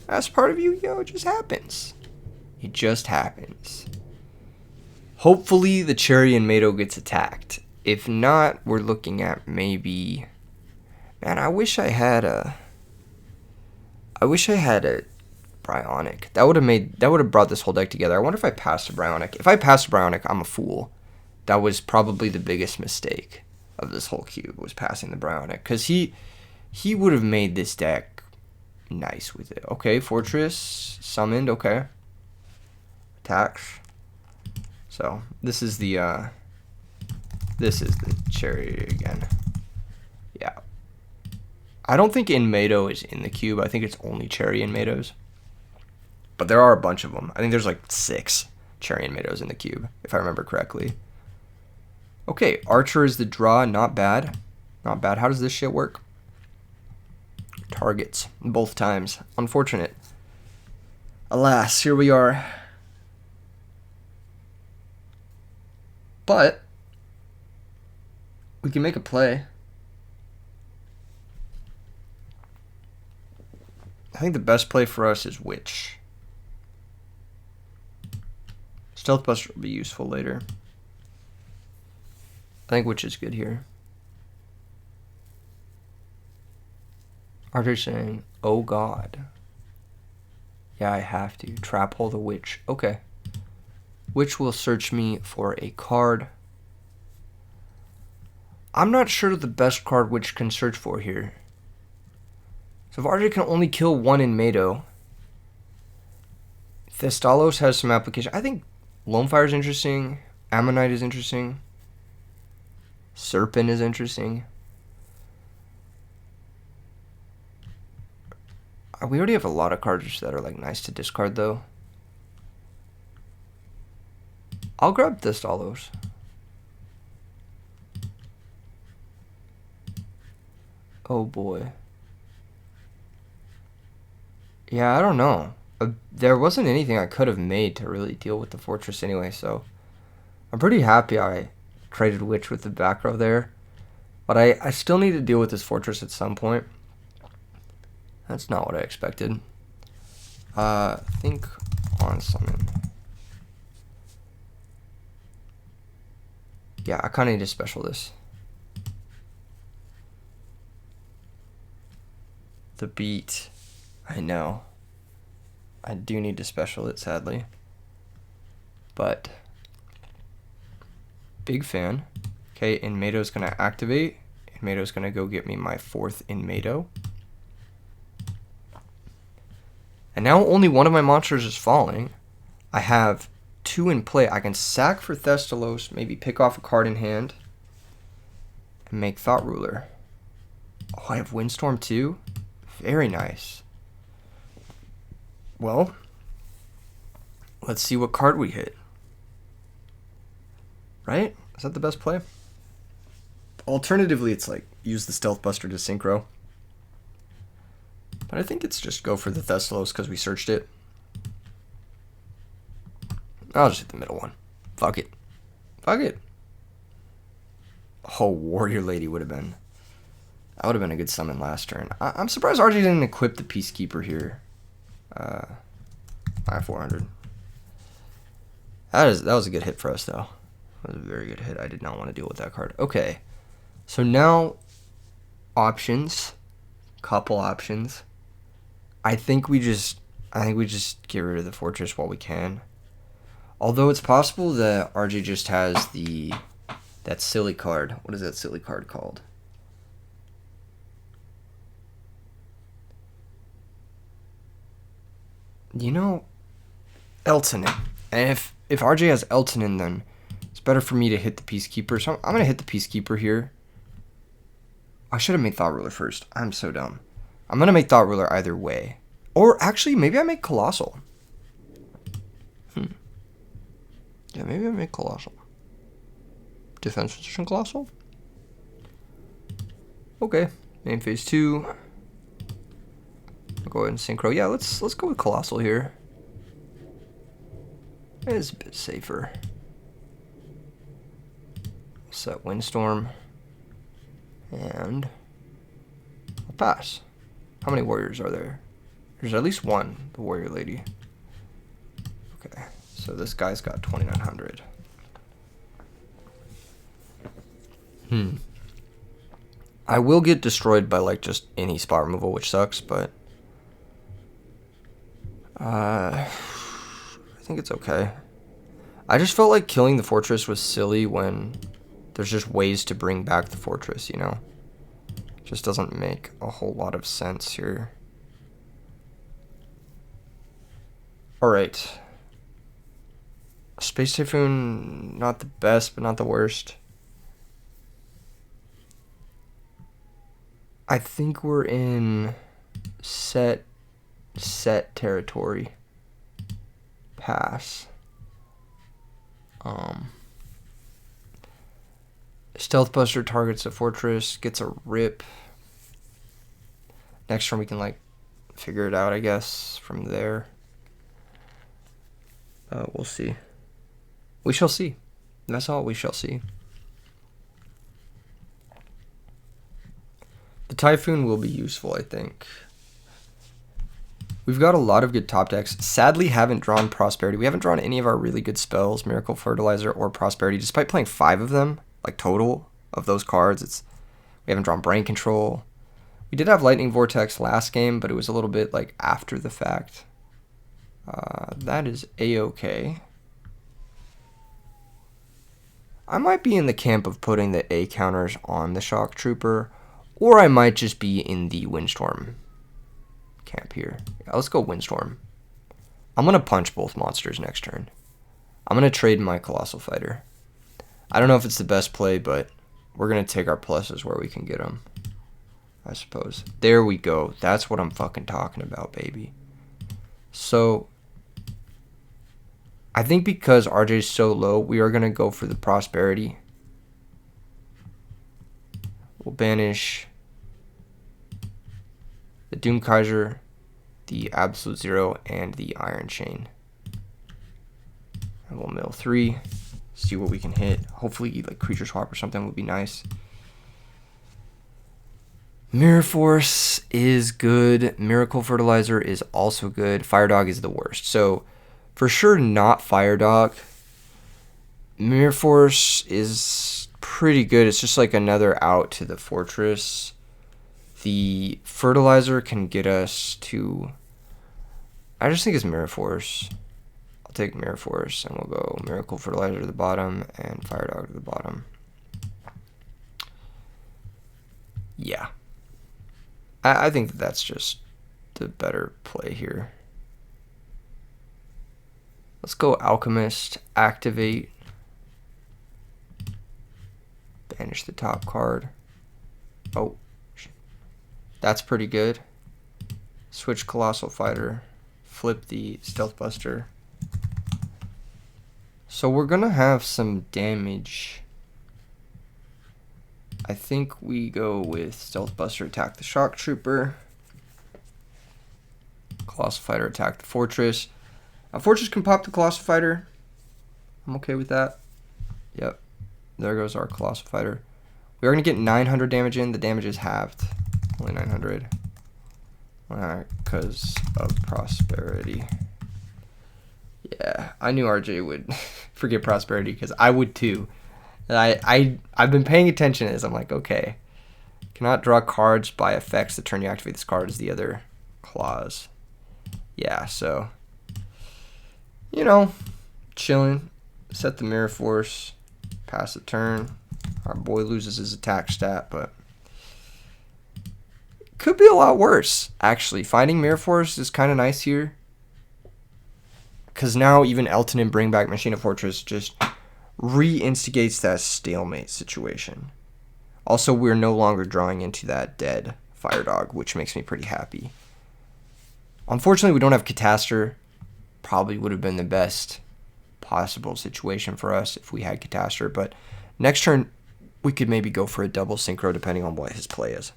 That's part of Yu-Gi-Oh. It just happens. It just happens. Hopefully the Cherry and Mado gets attacked. If not, we're looking at maybe... Man, I wish I had a Bryonic. That would have brought this whole deck together. I wonder if I passed a Bryonic. If I passed a Bryonic, I'm a fool. That was probably the biggest mistake of this whole cube, was passing the Bryonic, because he would have made this deck nice with it. Okay, Fortress summoned. Okay, attacks. So this is the Cherry again. Yeah, I don't think Mado is in the cube. I think it's only Cherry and Mados. But there are a bunch of them. I think there's like 6 Cherry and Mados in the cube, if I remember correctly. Okay, Archer is the draw. Not bad. Not bad. How does this shit work? Targets. Both times. Unfortunate. Alas, here we are. But we can make a play. I think the best play for us is Witch. Stealth Buster will be useful later. I think Witch is good here. Archer saying, oh god. Yeah, I have to. Trap hole the Witch. Okay. which will search me for a card. I'm not sure the best card which can search for here. So if RJ can only kill one in Mado, Thestalos has some application. I think Lonefire is interesting. Ammonite is interesting. Serpent is interesting. We already have a lot of cards that are like nice to discard though. I'll grab Thestalos. Oh boy. Yeah, I don't know. There wasn't anything I could have made to really deal with the fortress anyway, so I'm pretty happy I traded Witch with the back row there. But I still need to deal with this fortress at some point. That's not what I expected. Think on summon. Yeah, I kind of need to special this. The beat. I know. I do need to special it, sadly. But big fan. Okay, Inmado's going to activate. Inmado's going to go get me my 4th Inmado. And now only one of my monsters is falling. I have 2 in play. I can sack for Thestalos, maybe pick off a card in hand, and make Thought Ruler. Oh, I have Windstorm too? Very nice. Well, let's see what card we hit. Right? Is that the best play? Alternatively, it's like use the Stealth Buster to synchro. But I think it's just go for the Thestalos because we searched it. I'll just hit the middle one. Fuck it. Fuck it. Oh, Warrior Lady would have been... That would have been a good summon last turn. I'm surprised RJ didn't equip the Peacekeeper here. I have 400. That was a good hit for us, though. That was a very good hit. I did not want to deal with that card. Okay. So now, options. Couple options. I think we just get rid of the fortress while we can. Although it's possible that RJ just has that silly card. What is that silly card called? You know, Eltonin. And if RJ has Eltonin, then it's better for me to hit the Peacekeeper. So I'm going to hit the Peacekeeper here. I should have made Thought Ruler first. I'm so dumb. I'm going to make Thought Ruler either way. Or actually, maybe I make Colossal. Yeah, maybe I make Colossal. Defense position Colossal? Okay. Main phase 2. I'll go ahead and synchro. Yeah, let's go with Colossal here. It's a bit safer. Set Windstorm. And I'll pass. How many warriors are there? There's at least one, the Warrior Lady. Okay, so this guy's got 2,900. I will get destroyed by like just any spot removal, which sucks, but I think it's okay. I just felt like killing the fortress was silly when there's just ways to bring back the fortress, you know? Just doesn't make a whole lot of sense here. Alright. Space Typhoon, not the best, but not the worst. I think we're in set territory. Pass. Stealth Buster targets a fortress, gets a rip. Next turn we can like figure it out, I guess, from there. We'll see. We shall see. That's all we shall see. The Typhoon will be useful, I think. We've got a lot of good top decks. Sadly, haven't drawn Prosperity. We haven't drawn any of our really good spells, Miracle Fertilizer or Prosperity, despite playing 5 of them, like total of those cards. We haven't drawn Brain Control. We did have Lightning Vortex last game, but it was a little bit like after the fact. That is A-okay. I might be in the camp of putting the A counters on the Shock Trooper, or I might just be in the Windstorm camp here. Yeah, let's go Windstorm. I'm going to punch both monsters next turn. I'm going to trade my Colossal Fighter. I don't know if it's the best play, but we're going to take our pluses where we can get them, I suppose. There we go. That's what I'm fucking talking about, baby. So, I think because RJ is so low, we are going to go for the Prosperity. We'll banish the Doom Kaiser, the Absolute Zero, and the Iron Chain. And we'll mill 3. See what we can hit. Hopefully, like Creature Swap or something would be nice. Mirror Force is good. Miracle Fertilizer is also good. Fire Dog is the worst. So, for sure, not Fire Dog. Mirror Force is pretty good. It's just like another out to the Fortress. The Fertilizer can get us to... I just think it's Mirror Force. I'll take Mirror Force, and we'll go Miracle Fertilizer to the bottom and Fire Dog to the bottom. Yeah. I think that that's just the better play here. Let's go Alchemist, activate, banish the top card. Oh, shit. That's pretty good. Switch Colossal Fighter, flip the Stealth Buster. So we're gonna have some damage. I think we go with Stealth Buster, attack the Shock Trooper. Colossal Fighter, attack the Fortress. Fortress can pop the Colossal Fighter. I'm okay with that. Yep. There goes our Colossal Fighter. We are going to get 900 damage in. The damage is halved. Only 900. Because of Prosperity. Yeah, I knew RJ would forget Prosperity because I would too. I've been paying attention to this. I'm like, okay. Cannot draw cards by effects the turn you activate this card is the other clause. Yeah, so, you know, chilling. Set the Mirror Force. Pass the turn. Our boy loses his attack stat, but could be a lot worse, actually. Finding Mirror Force is kind of nice here. Because now even Elton and Bring Back Machina Fortress just re-instigates that stalemate situation. Also, we're no longer drawing into that dead Fire Dog, which makes me pretty happy. Unfortunately, we don't have Catastor. Probably would have been the best possible situation for us if we had Catastor, but next turn we could maybe go for a double synchro depending on what his play is.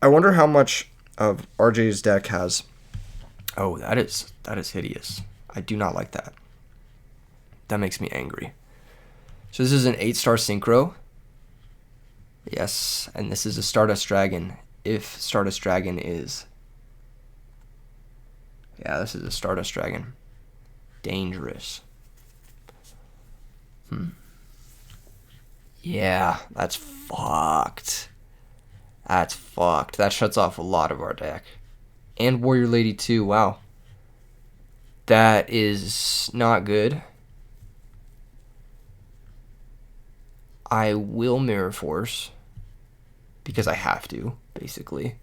I wonder how much of RJ's deck has... Oh, that is hideous. I do not like that. That makes me angry. So this is an 8-star synchro. Yes, and this is a Stardust Dragon. If Stardust Dragon is... Yeah, this is a Stardust Dragon. Dangerous. Yeah, that's fucked. That's fucked. That shuts off a lot of our deck. And Warrior Lady too, wow. That is not good. I will Mirror Force. Because I have to, basically.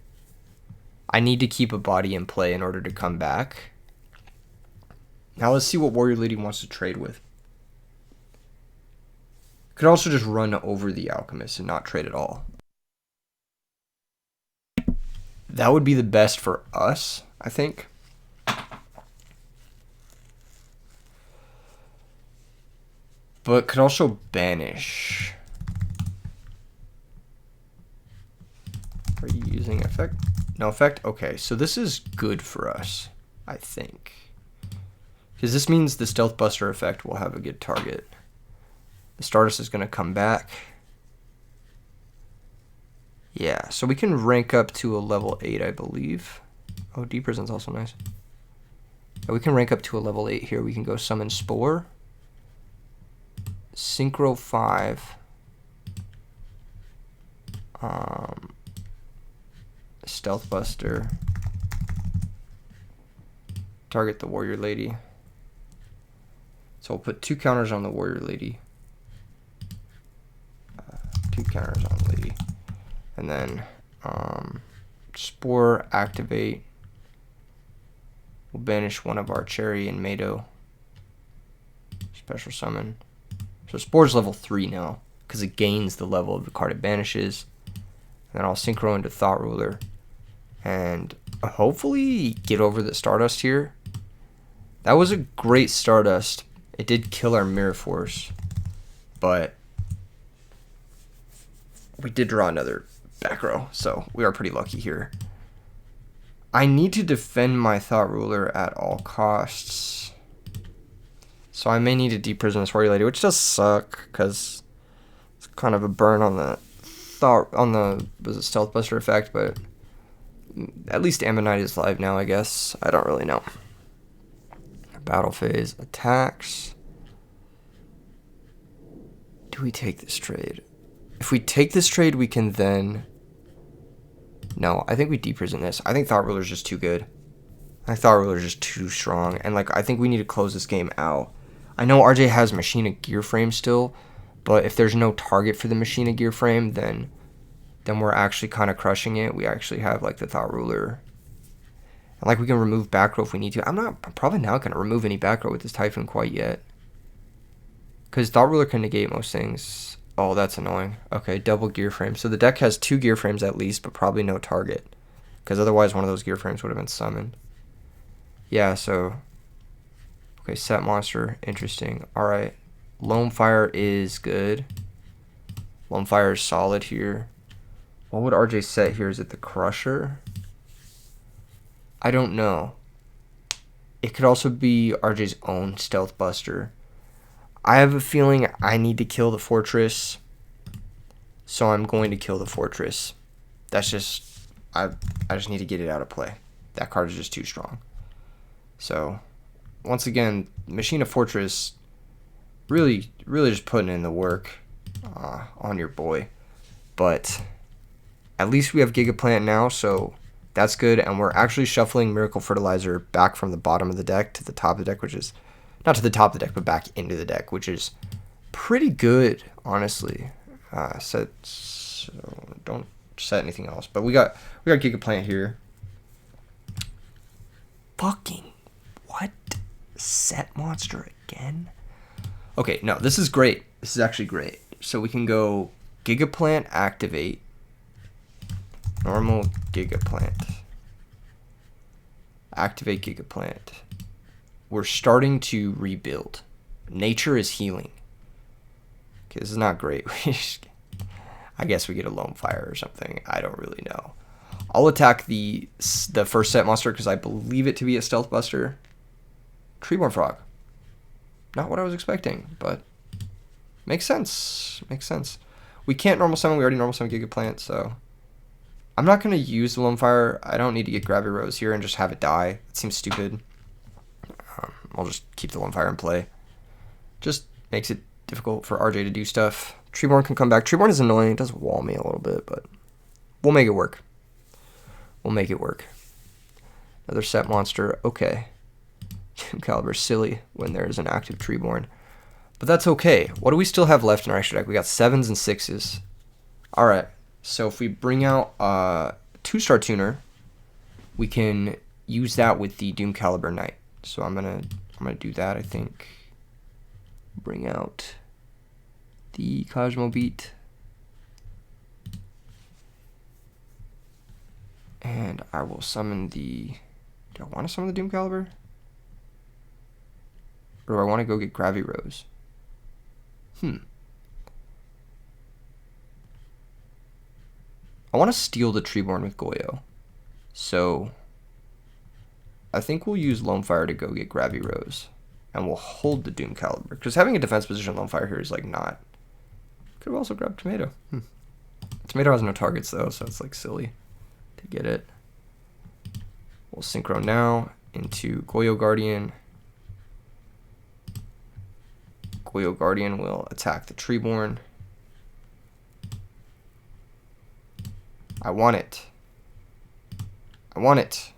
I need to keep a body in play in order to come back. Now let's see what Warrior Lady wants to trade with. Could also just run over the Alchemist and not trade at all. That would be the best for us, I think. But could also banish. Are you using effect? No effect? Okay, so this is good for us, I think. Because this means the Stealth Buster effect will have a good target. The Stardust is going to come back. Yeah, so we can rank up to a level 8, I believe. Oh, Deep Prison's also nice. Yeah, we can rank up to a level 8 here. We can go Summon Spore. Synchro 5. Stealth Buster. Target the Warrior Lady. So we'll put 2 counters on the Warrior Lady. counters on Lady. And then Spore, activate. We'll banish one of our Cherry and Mado. Special summon. So Spore's level 3 now, because it gains the level of the card it banishes. And then I'll Synchro into Thought Ruler. And hopefully get over the Stardust here. That was a great Stardust. It did kill our Mirror Force. But we did draw another back row, so we are pretty lucky here. I need to defend my Thought Ruler at all costs. So I may need to deprison this Warrior Lady, which does suck, because it's kind of a burn on the Stealth Buster effect, but at least Ammonite is live now, I guess. I don't really know. Battle phase attacks. Do we take this trade? If we take this trade, we can then... No, I think we deprison this. I think Thought Ruler is just too good. I think Thought Ruler is just too strong. And, like, I think we need to close this game out. I know RJ has Machina Gear Frame still, but if there's no target for the Machina Gear Frame, then we're actually kind of crushing it. We actually have, like, the Thought Ruler. And, like, we can remove back row if we need to. I'm probably not going to remove any back row with this Typhoon quite yet. Because Thought Ruler can negate most things. Oh, that's annoying. Okay, double gear frame. So the deck has 2 gear frames at least, but probably no target. Because otherwise one of those gear frames would have been summoned. Yeah, so... Okay, set monster. Interesting. Alright. Lone Fire is good. Lone Fire is solid here. What would RJ set here? Is it the Crusher? I don't know. It could also be RJ's own Stealth Buster. I have a feeling I need to kill the Fortress, so I'm going to kill the Fortress. That's just, I just need to get it out of play. That card is just too strong. So, once again, Machina Fortress, really just putting in the work on your boy. But at least we have Gigaplant now, so that's good. And we're actually shuffling Miracle Fertilizer back from the bottom of the deck to the top of the deck, which is... Not to the top of the deck, but back into the deck, which is pretty good, honestly. So don't set anything else. But we got Gigaplant here. Fucking what? Set monster again? Okay, no, this is great. This is actually great. So we can go Gigaplant, activate. Normal Gigaplant. Activate Gigaplant. We're starting to rebuild. Nature is healing. Okay, this is not great. I guess we get a Lone Fire or something. I don't really know. I'll attack the first set monster because I believe it to be a Stealth Buster. Treeborn Frog. Not what I was expecting, but makes sense. Makes sense. We can't normal summon. We already normal summon Gigaplant, so I'm not going to use the Lone Fire. I don't need to get Gravity Rose here and just have it die. It seems stupid. I'll just keep the Lone Fire in play. Just makes it difficult for RJ to do stuff. Treeborn can come back. Treeborn is annoying. It does wall me a little bit, but we'll make it work. We'll make it work. Another set monster. Okay. Caliber silly when there is an active Treeborn. But that's okay. What do we still have left in our extra deck? We got 7s and 6s. Alright. So if we bring out 2-star tuner, we can use that with the Doom Caliber Knight. So I'm gonna do that, I think. Bring out the Cosmo Beat. And I will summon the... Do I want to summon the Doom Caliber? Or do I want to go get Gravity Rose? I want to steal the Treeborn with Goyo. So I think we'll use Lone Fire to go get Gravity Rose. And we'll hold the Doom Caliber. Because having a defense position Lone Fire here is like not... Could have also grabbed Tomato. Tomato has no targets though, so it's like silly to get it. We'll Synchro now into Goyo Guardian. Goyo Guardian will attack the Treeborn. I want it. I want it.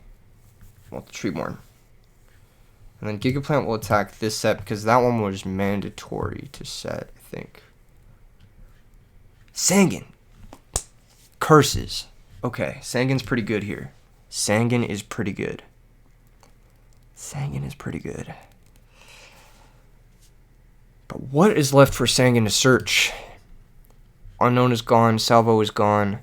I want the Treeborn. And then Gigaplant will attack this set because that one was mandatory to set, I think. Sangan. Curses. Okay, Sangan's pretty good here. Sangan is pretty good. Sangan is pretty good. But what is left for Sangan to search? Unknown is gone. Salvo is gone.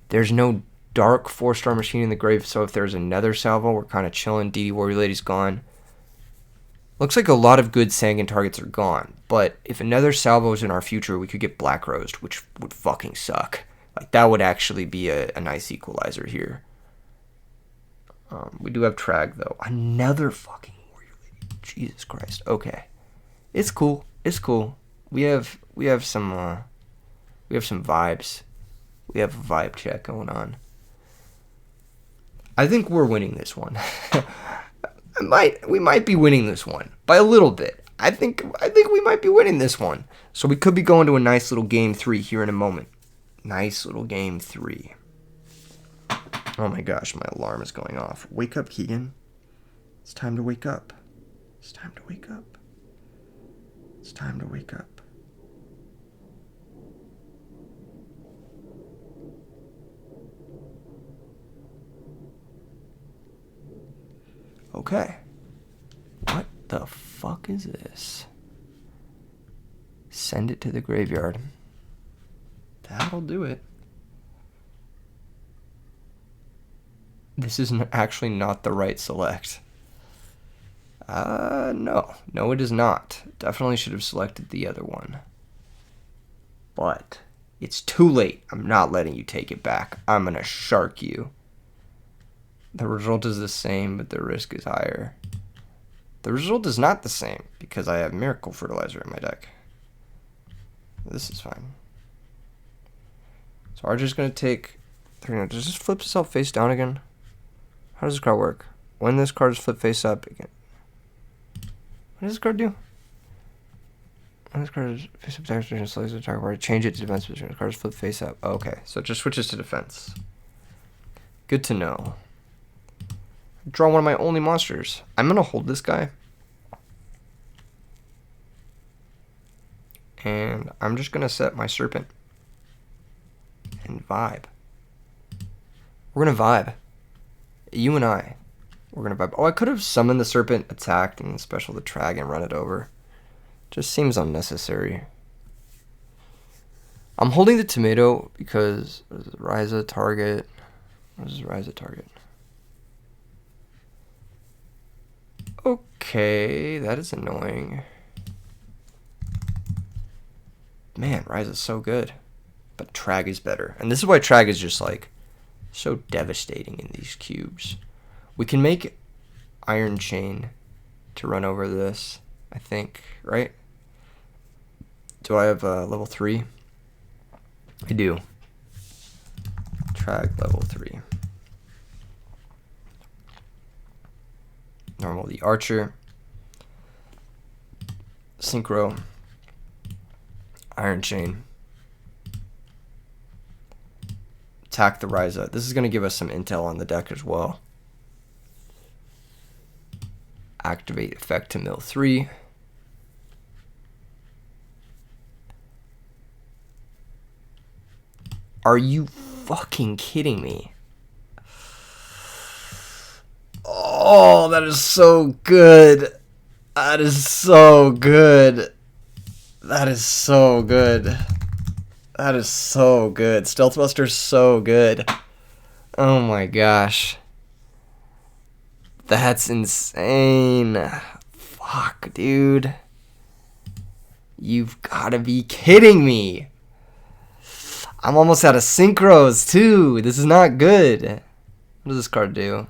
There's no dark 4-star machine in the grave, so if there's another Salvo, we're kind of chilling. DD Warrior Lady's gone. Looks like a lot of good Sangan targets are gone, but if another Salvo is in our future, we could get Black Rosed, which would fucking suck. Like, that would actually be a nice equalizer here. We do have Trag, though. Another fucking Warrior Lady. Jesus Christ. Okay. It's cool. It's cool. We have some vibes. We have a vibe check going on. I think we're winning this one. We might be winning this one by a little bit. I think we might be winning this one. So we could be going to a nice little game 3 here in a moment. Nice little game 3. Oh my gosh, my alarm is going off. Wake up, Keegan. It's time to wake up. It's time to wake up. It's time to wake up. Okay. What the fuck is this? Send it to the graveyard. That'll do it. This is actually not the right select. No. No, it is not. Definitely should have selected the other one. But it's too late. I'm not letting you take it back. I'm gonna shark you. The result is the same, but the risk is higher. The result is not the same, because I have Miracle Fertilizer in my deck. This is fine. So RJ's going to take 3. Does this flip itself face down again? How does this card work? When this card is flipped face up again. What does this card do? When this card is face up, attack position, selects the target card, change it to defense position. The card is flipped face up. Oh, okay, so it just switches to defense. Good to know. Draw one of my only monsters. I'm going to hold this guy. And I'm just going to set my Serpent. And vibe. We're going to vibe. You and I. We're going to vibe. Oh, I could have summoned the Serpent, attacked, and special the Trag and run it over. Just seems unnecessary. I'm holding the Tomato because Ryza target. What is Ryza target? Okay, that is annoying. Man, Ryze is so good. But Trag is better. And this is why Trag is just like so devastating in these cubes. We can make Iron Chain to run over this, I think, right? Do I have level 3? I do. Trag level 3. Normal the Archer. Synchro. Iron Chain. Attack the Ryza. This is going to give us some intel on the deck as well. Activate effect to mill 3. Are you fucking kidding me? Oh, that is so good. That is so good. That is so good. That is so good. Stealth Buster's so good. Oh my gosh. That's insane. Fuck, dude. You've got to be kidding me. I'm almost out of synchros, too. This is not good. What does this card do?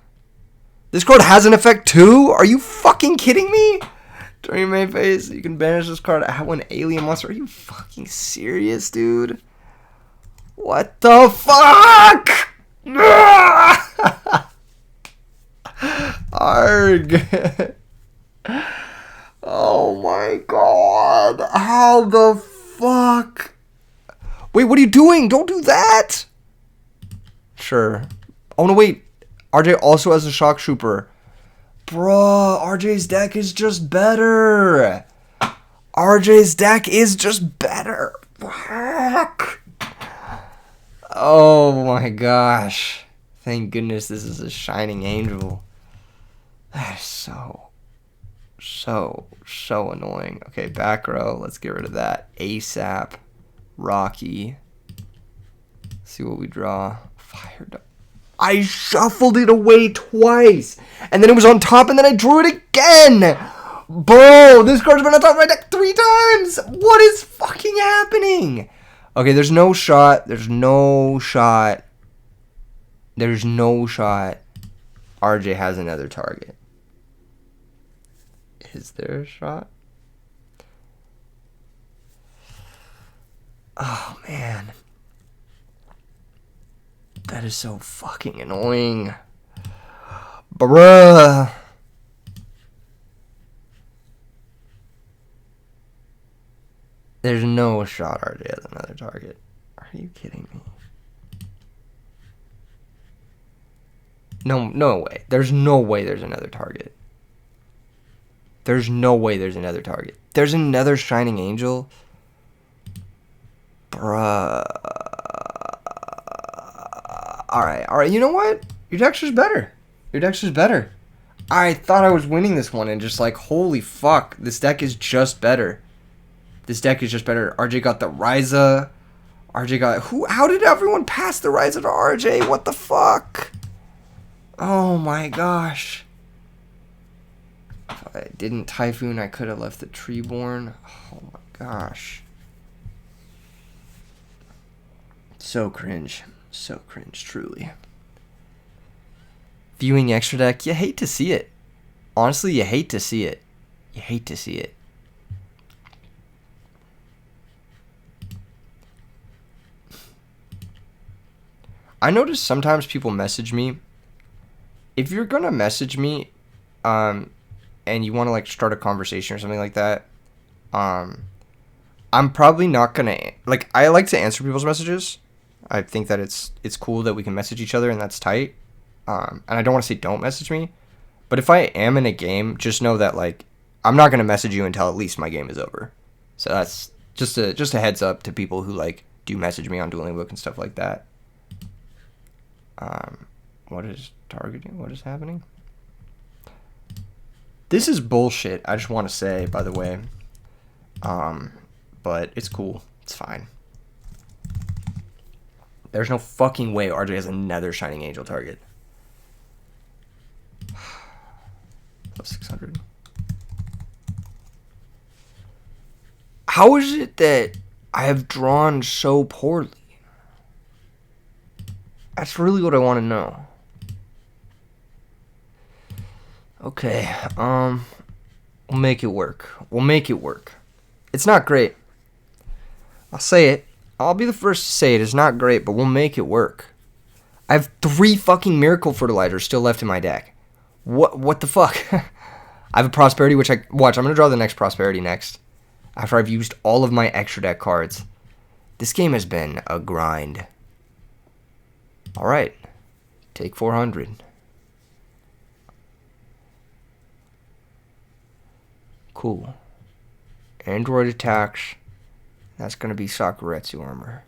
This card has an effect, too? Are you fucking kidding me? During your main phase, you can banish this card at one alien monster. Are you fucking serious, dude? What the fuck? Arg. Oh my god. How the fuck? Wait, what are you doing? Don't do that. Sure. Oh no, wait. RJ also has a Shock Trooper. Bruh, RJ's deck is just better. RJ's deck is just better. fuck? Oh my gosh. Thank goodness this is a Shining Angel. That is so annoying. Okay, back row. Let's get rid of that. ASAP. Rocky. Let's see what we draw. Fired. I shuffled it away twice. And then it was on top, and then I drew it again. Bro, this card's been on top of my deck 3 times. What is fucking happening? Okay, there's no shot. There's no shot. There's no shot. RJ has another target. Is there a shot? Oh, man. That is so fucking annoying. Bruh. There's no shot RJ has another target. Are you kidding me? No way. There's no way there's another target. There's no way there's another target. There's another Shining Angel? Bruh. Alright, you know what? Your deck's just better. I thought I was winning this one and just like, holy fuck, this deck is just better. RJ got the Ryza. RJ got... How did everyone pass the Ryza to RJ? What the fuck? Oh my gosh. If I didn't Typhoon, I could have left the Treeborn. Oh my gosh. So cringe, truly. Viewing extra deck, you hate to see it. Honestly, you hate to see it. I notice sometimes people message me. If you're gonna message me, and you want to like start a conversation or something like that, I'm probably not gonna like. I like to answer people's messages. I think that it's cool that we can message each other and that's tight. And I don't want to say don't message me, but if I am in a game, just know that like I'm not gonna message you until at least my game is over. So that's just a heads up to people who like do message me on Dueling Book and stuff like that. What is targeting? What is happening? This is bullshit. I just want to say, by the way. But it's cool. It's fine. There's no fucking way RJ has another Shining Angel target. Plus 600. How is it that I have drawn so poorly? That's really what I want to know. Okay, we'll make it work. It's not great. I'll say it. I'll be the first to say it. It's not great, but we'll make it work. I have 3 fucking Miracle Fertilizers still left in my deck. What the fuck? I have a Prosperity, which I'm going to draw the next Prosperity next. After I've used all of my extra deck cards. This game has been a grind. Alright. Take 400. Cool. Android attacks. That's going to be Sakuretsu armor.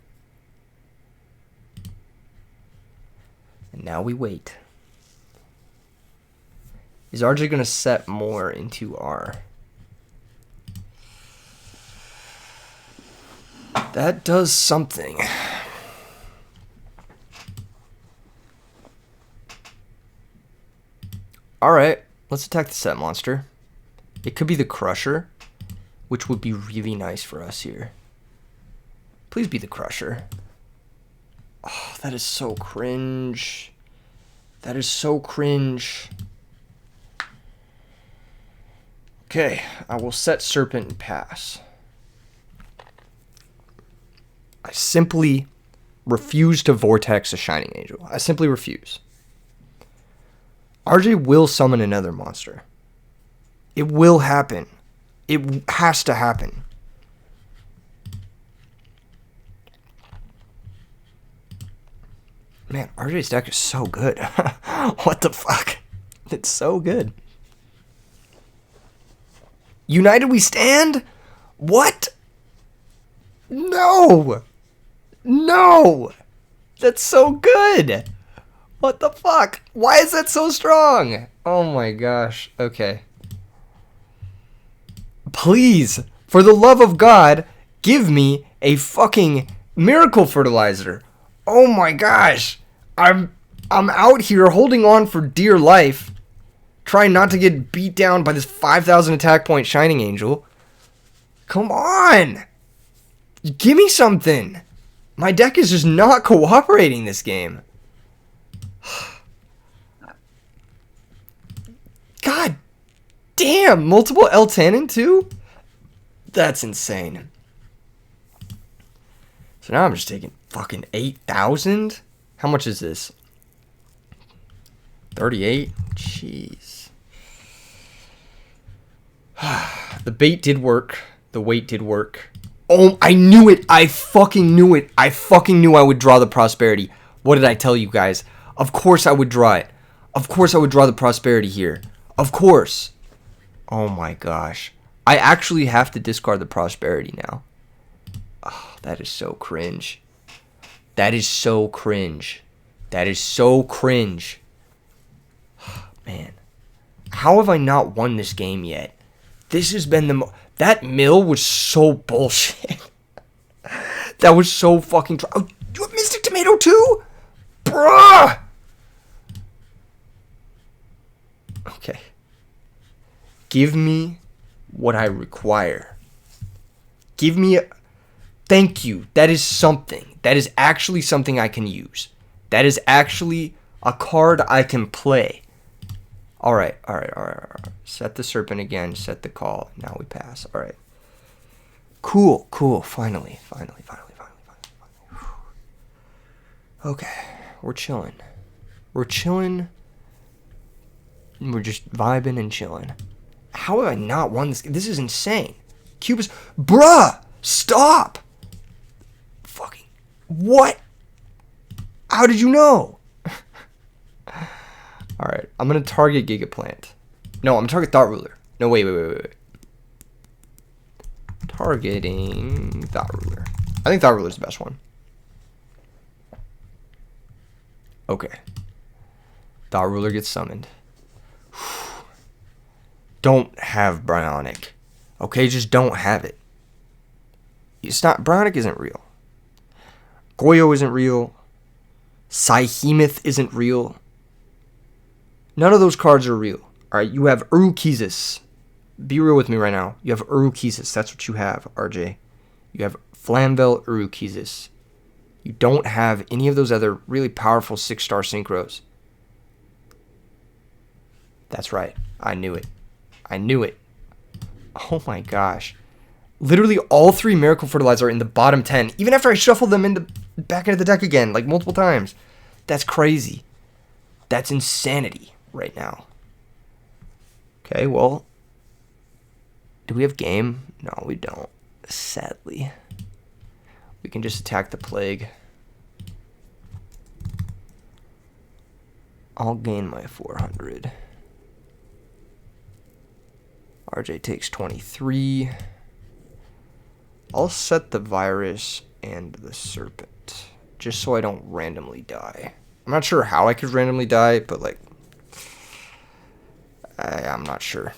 And now we wait. Is RJ going to set more into R? That does something. Alright, let's attack the set monster. It could be the Crusher, which would be really nice for us here. Please be the Crusher. Oh, that is so cringe. Okay, I will set Serpent and pass. I simply refuse to Vortex a Shining Angel. I simply refuse. RJ will summon another monster. It will happen. It has to happen. Man, RJ's deck is so good. What the fuck? It's so good. United we stand? What? No! No! That's so good! What the fuck? Why is that so strong? Oh my gosh. Okay. Please, for the love of God, give me a fucking miracle fertilizer. Oh my gosh. I'm out here holding on for dear life, trying not to get beat down by this 5,000 attack point Shining Angel. Come on! Give me something! My deck is just not cooperating this game. God damn! Multiple L10 too? That's insane. So now I'm just taking fucking 8,000? How much is this? 38? Jeez. The bait did work. The wait did work. Oh, I knew it. I fucking knew it. I fucking knew I would draw the prosperity. What did I tell you guys? Of course I would draw it. Of course I would draw the prosperity here. Of course. Oh my gosh. I actually have to discard the prosperity now. Oh, that is so cringe. That is so cringe. That is so cringe. Man. How have I not won this game yet? This has been the that mill was so bullshit. That was so fucking oh, you have Mystic Tomato too? Bruh! Okay. Give me what I require. Give me a... Thank you. That is something. That is actually something I can use. That is actually a card I can play. Alright. Set the Serpent again. Set the Call. Now we pass. Alright. Cool. Finally. Okay. We're chilling. We're just vibing and chilling. How have I not won this? This is insane. Cubis. Bruh! Stop! Fucking. What? How did you know? Alright. I'm going to target Gigaplant. No, I'm going to target Thought Ruler. No, wait. Targeting Thought Ruler. I think Thought Ruler is the best one. Okay. Thought Ruler gets summoned. Don't have Bionic. Okay, just don't have it. It's not... Bionic isn't real. Goyo isn't real. Psyhemoth isn't real. None of those cards are real. Alright, you have Urukisis. Be real with me right now. You have Urukisis. That's what you have, RJ. You have Flamvel Urukisis. You don't have any of those other really powerful 6-star synchros. That's right. I knew it. Oh my gosh. Literally all 3 Miracle Fertilizer are in the bottom 10. Even after I shuffled them back into the deck again, like multiple times. That's crazy. That's insanity right now. Okay, well. Do we have game? No, we don't. Sadly. We can just attack the Plague. I'll gain my 400. RJ takes 23. I'll set the Virus and the Serpent, just so I don't randomly die. I'm not sure how I could randomly die, but like, I'm not sure.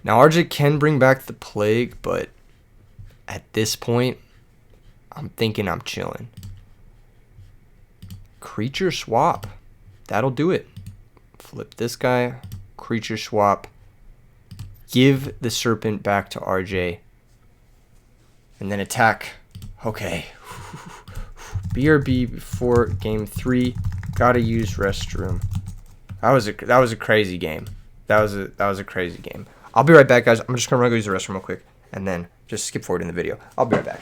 Now RJ can bring back the Plague, but at this point, I'm thinking I'm chilling. Creature swap. That'll do it. Flip this guy. Creature swap. Give the Serpent back to RJ. And then attack. Okay. BRB before game 3. Gotta use restroom. That was a crazy game. That was a crazy game. I'll be right back, guys. I'm just gonna go use the restroom real quick, and then just skip forward in the video. I'll be right back.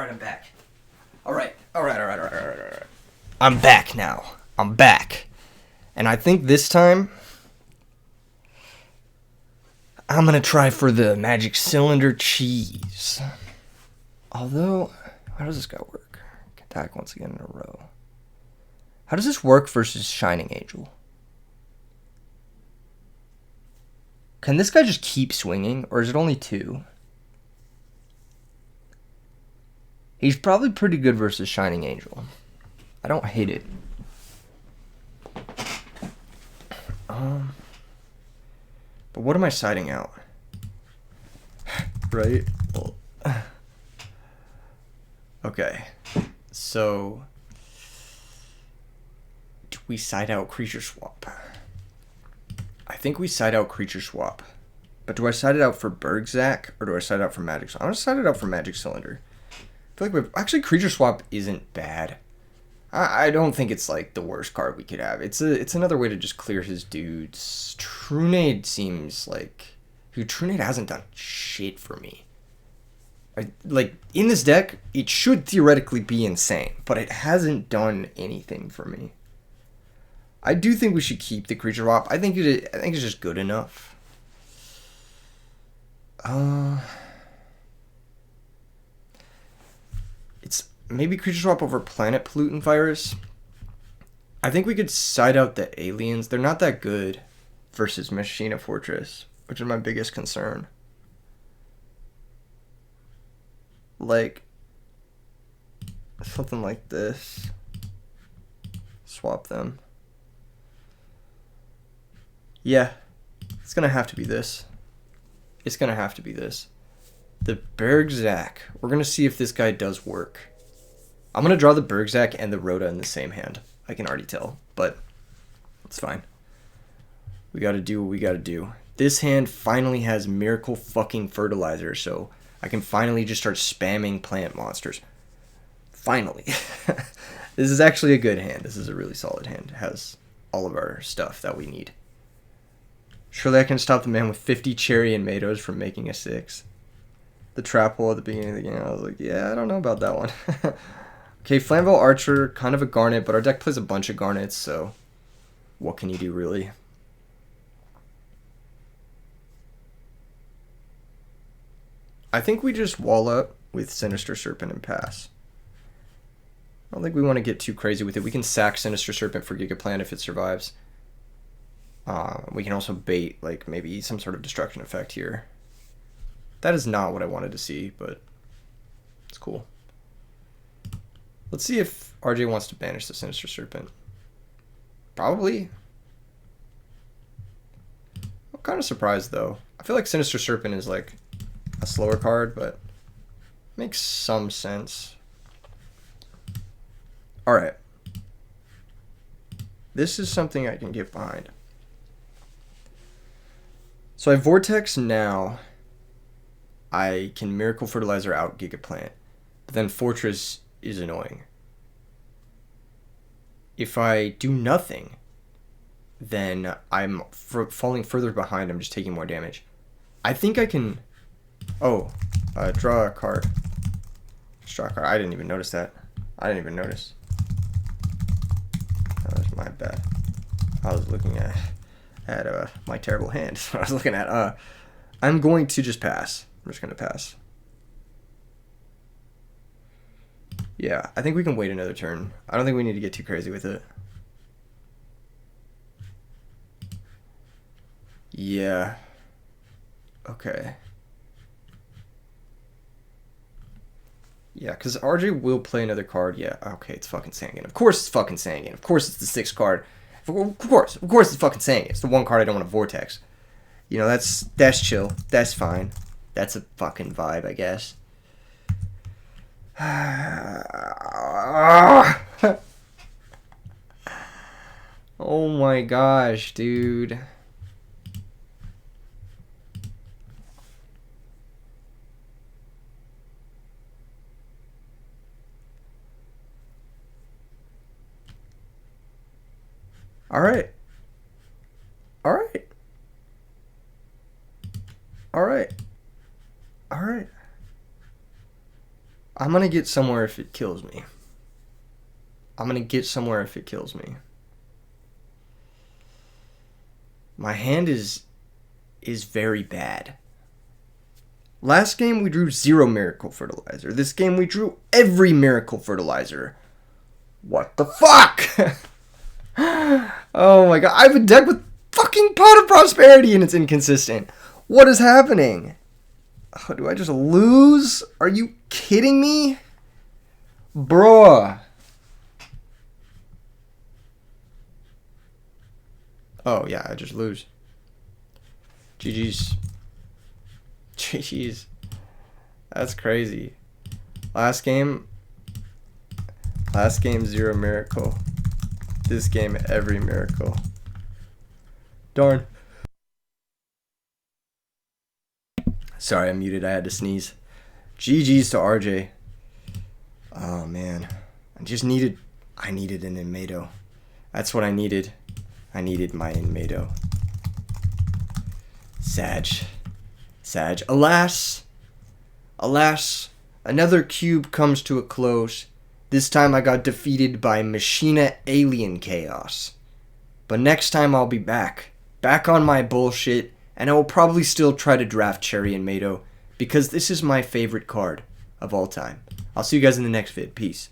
I'm back. All right. I'm back now. I'm back. And I think this time I'm going to try for the magic cylinder cheese. Although, how does this guy work? Attack once again in a row. How does this work versus Shining Angel? Can this guy just keep swinging, or is it only 2? He's probably pretty good versus Shining Angel. I don't hate it. But what am I siding out? Right? Well, okay. So, do we side out Creature Swap? I think we side out Creature Swap. But do I side it out for Bergzak, or do I side it out for Magic Cylinder? I'm going to side it out for Magic Cylinder. I feel like we've... Actually, Creature Swap isn't bad. I don't think it's like the worst card we could have. It's another way to just clear his dudes. Trunade seems like... Dude, Trunade hasn't done shit for me. Like, in this deck, it should theoretically be insane, but it hasn't done anything for me. I do think we should keep the Creature Swap. I think it's just good enough. It's maybe Creature Swap over Planet Pollutant Virus. I think we could side out the aliens. They're not that good versus Machina Fortress, which is my biggest concern. Like, something like this. Swap them. Yeah, it's going to have to be this. It's going to have to be this. The Bergzak. We're going to see if this guy does work. I'm going to draw the Bergzak and the Rhoda in the same hand. I can already tell, but it's fine. We got to do what we got to do. This hand finally has Miracle fucking Fertilizer, so I can finally just start spamming plant monsters. Finally. This is actually a good hand. This is a really solid hand. It has all of our stuff that we need. Surely I can stop the man with 50 Cherry and Mados from making a 6. The trap hole at the beginning of the game, I was like, yeah, I don't know about that one. Okay, Flamvell Archer, kind of a Garnet, but our deck plays a bunch of Garnets, so what can you do, really? I think we just wall up with Sinister Serpent and pass. I don't think we want to get too crazy with it. We can sack Sinister Serpent for Gigaplant if it survives. We can also bait, like, maybe some sort of destruction effect here. That is not what I wanted to see, but it's cool. Let's see if RJ wants to banish the Sinister Serpent. Probably. I'm kind of surprised, though. I feel like Sinister Serpent is, like, a slower card, but makes some sense. Alright. This is something I can get behind. So I Vortex now. I can Miracle Fertilizer out Gigaplant. But then Fortress is annoying. If I do nothing, then I'm falling further behind. I'm just taking more damage. I think I can... Oh, draw a card. Just draw a card. I didn't even notice that. I didn't even notice. That was my bad. I was looking at my terrible hand. That's what I was looking at. I'm going to just pass. I'm just going to pass. Yeah, I think we can wait another turn. I don't think we need to get too crazy with it. Yeah. Okay. Yeah, because RJ will play another card. Yeah, okay, it's fucking Sangan. Of course it's fucking Sangan. Of course it's the 6th card. Of course it's fucking Sangan. It's the one card I don't want to Vortex. You know, that's chill. That's fine. That's a fucking vibe, I guess. Oh my gosh, dude. Alright. Alright. Alright. Alright. I'm going to get somewhere if it kills me. I'm going to get somewhere if it kills me. My hand is very bad. Last game we drew 0 Miracle Fertilizer. This game we drew every Miracle Fertilizer. What the fuck? Oh my god. I have a deck with fucking Pot of Prosperity and it's inconsistent. What is happening? Oh, do I just lose? Are you kidding me? Bruh. Oh, yeah, I just lose. GG's. GG's. That's crazy. Last game, 0 Miracle. This game, every Miracle. Darn. Sorry, I'm muted. I had to sneeze. GG's to RJ. Oh, man. I needed an Inmado. That's what I needed. I needed my Inmado. Sag. Alas, another cube comes to a close. This time I got defeated by Machina Alien Chaos. But next time I'll be back on my bullshit, and I will probably still try to draft Cherry Inmado, because this is my favorite card of all time. I'll see you guys in the next vid. Peace.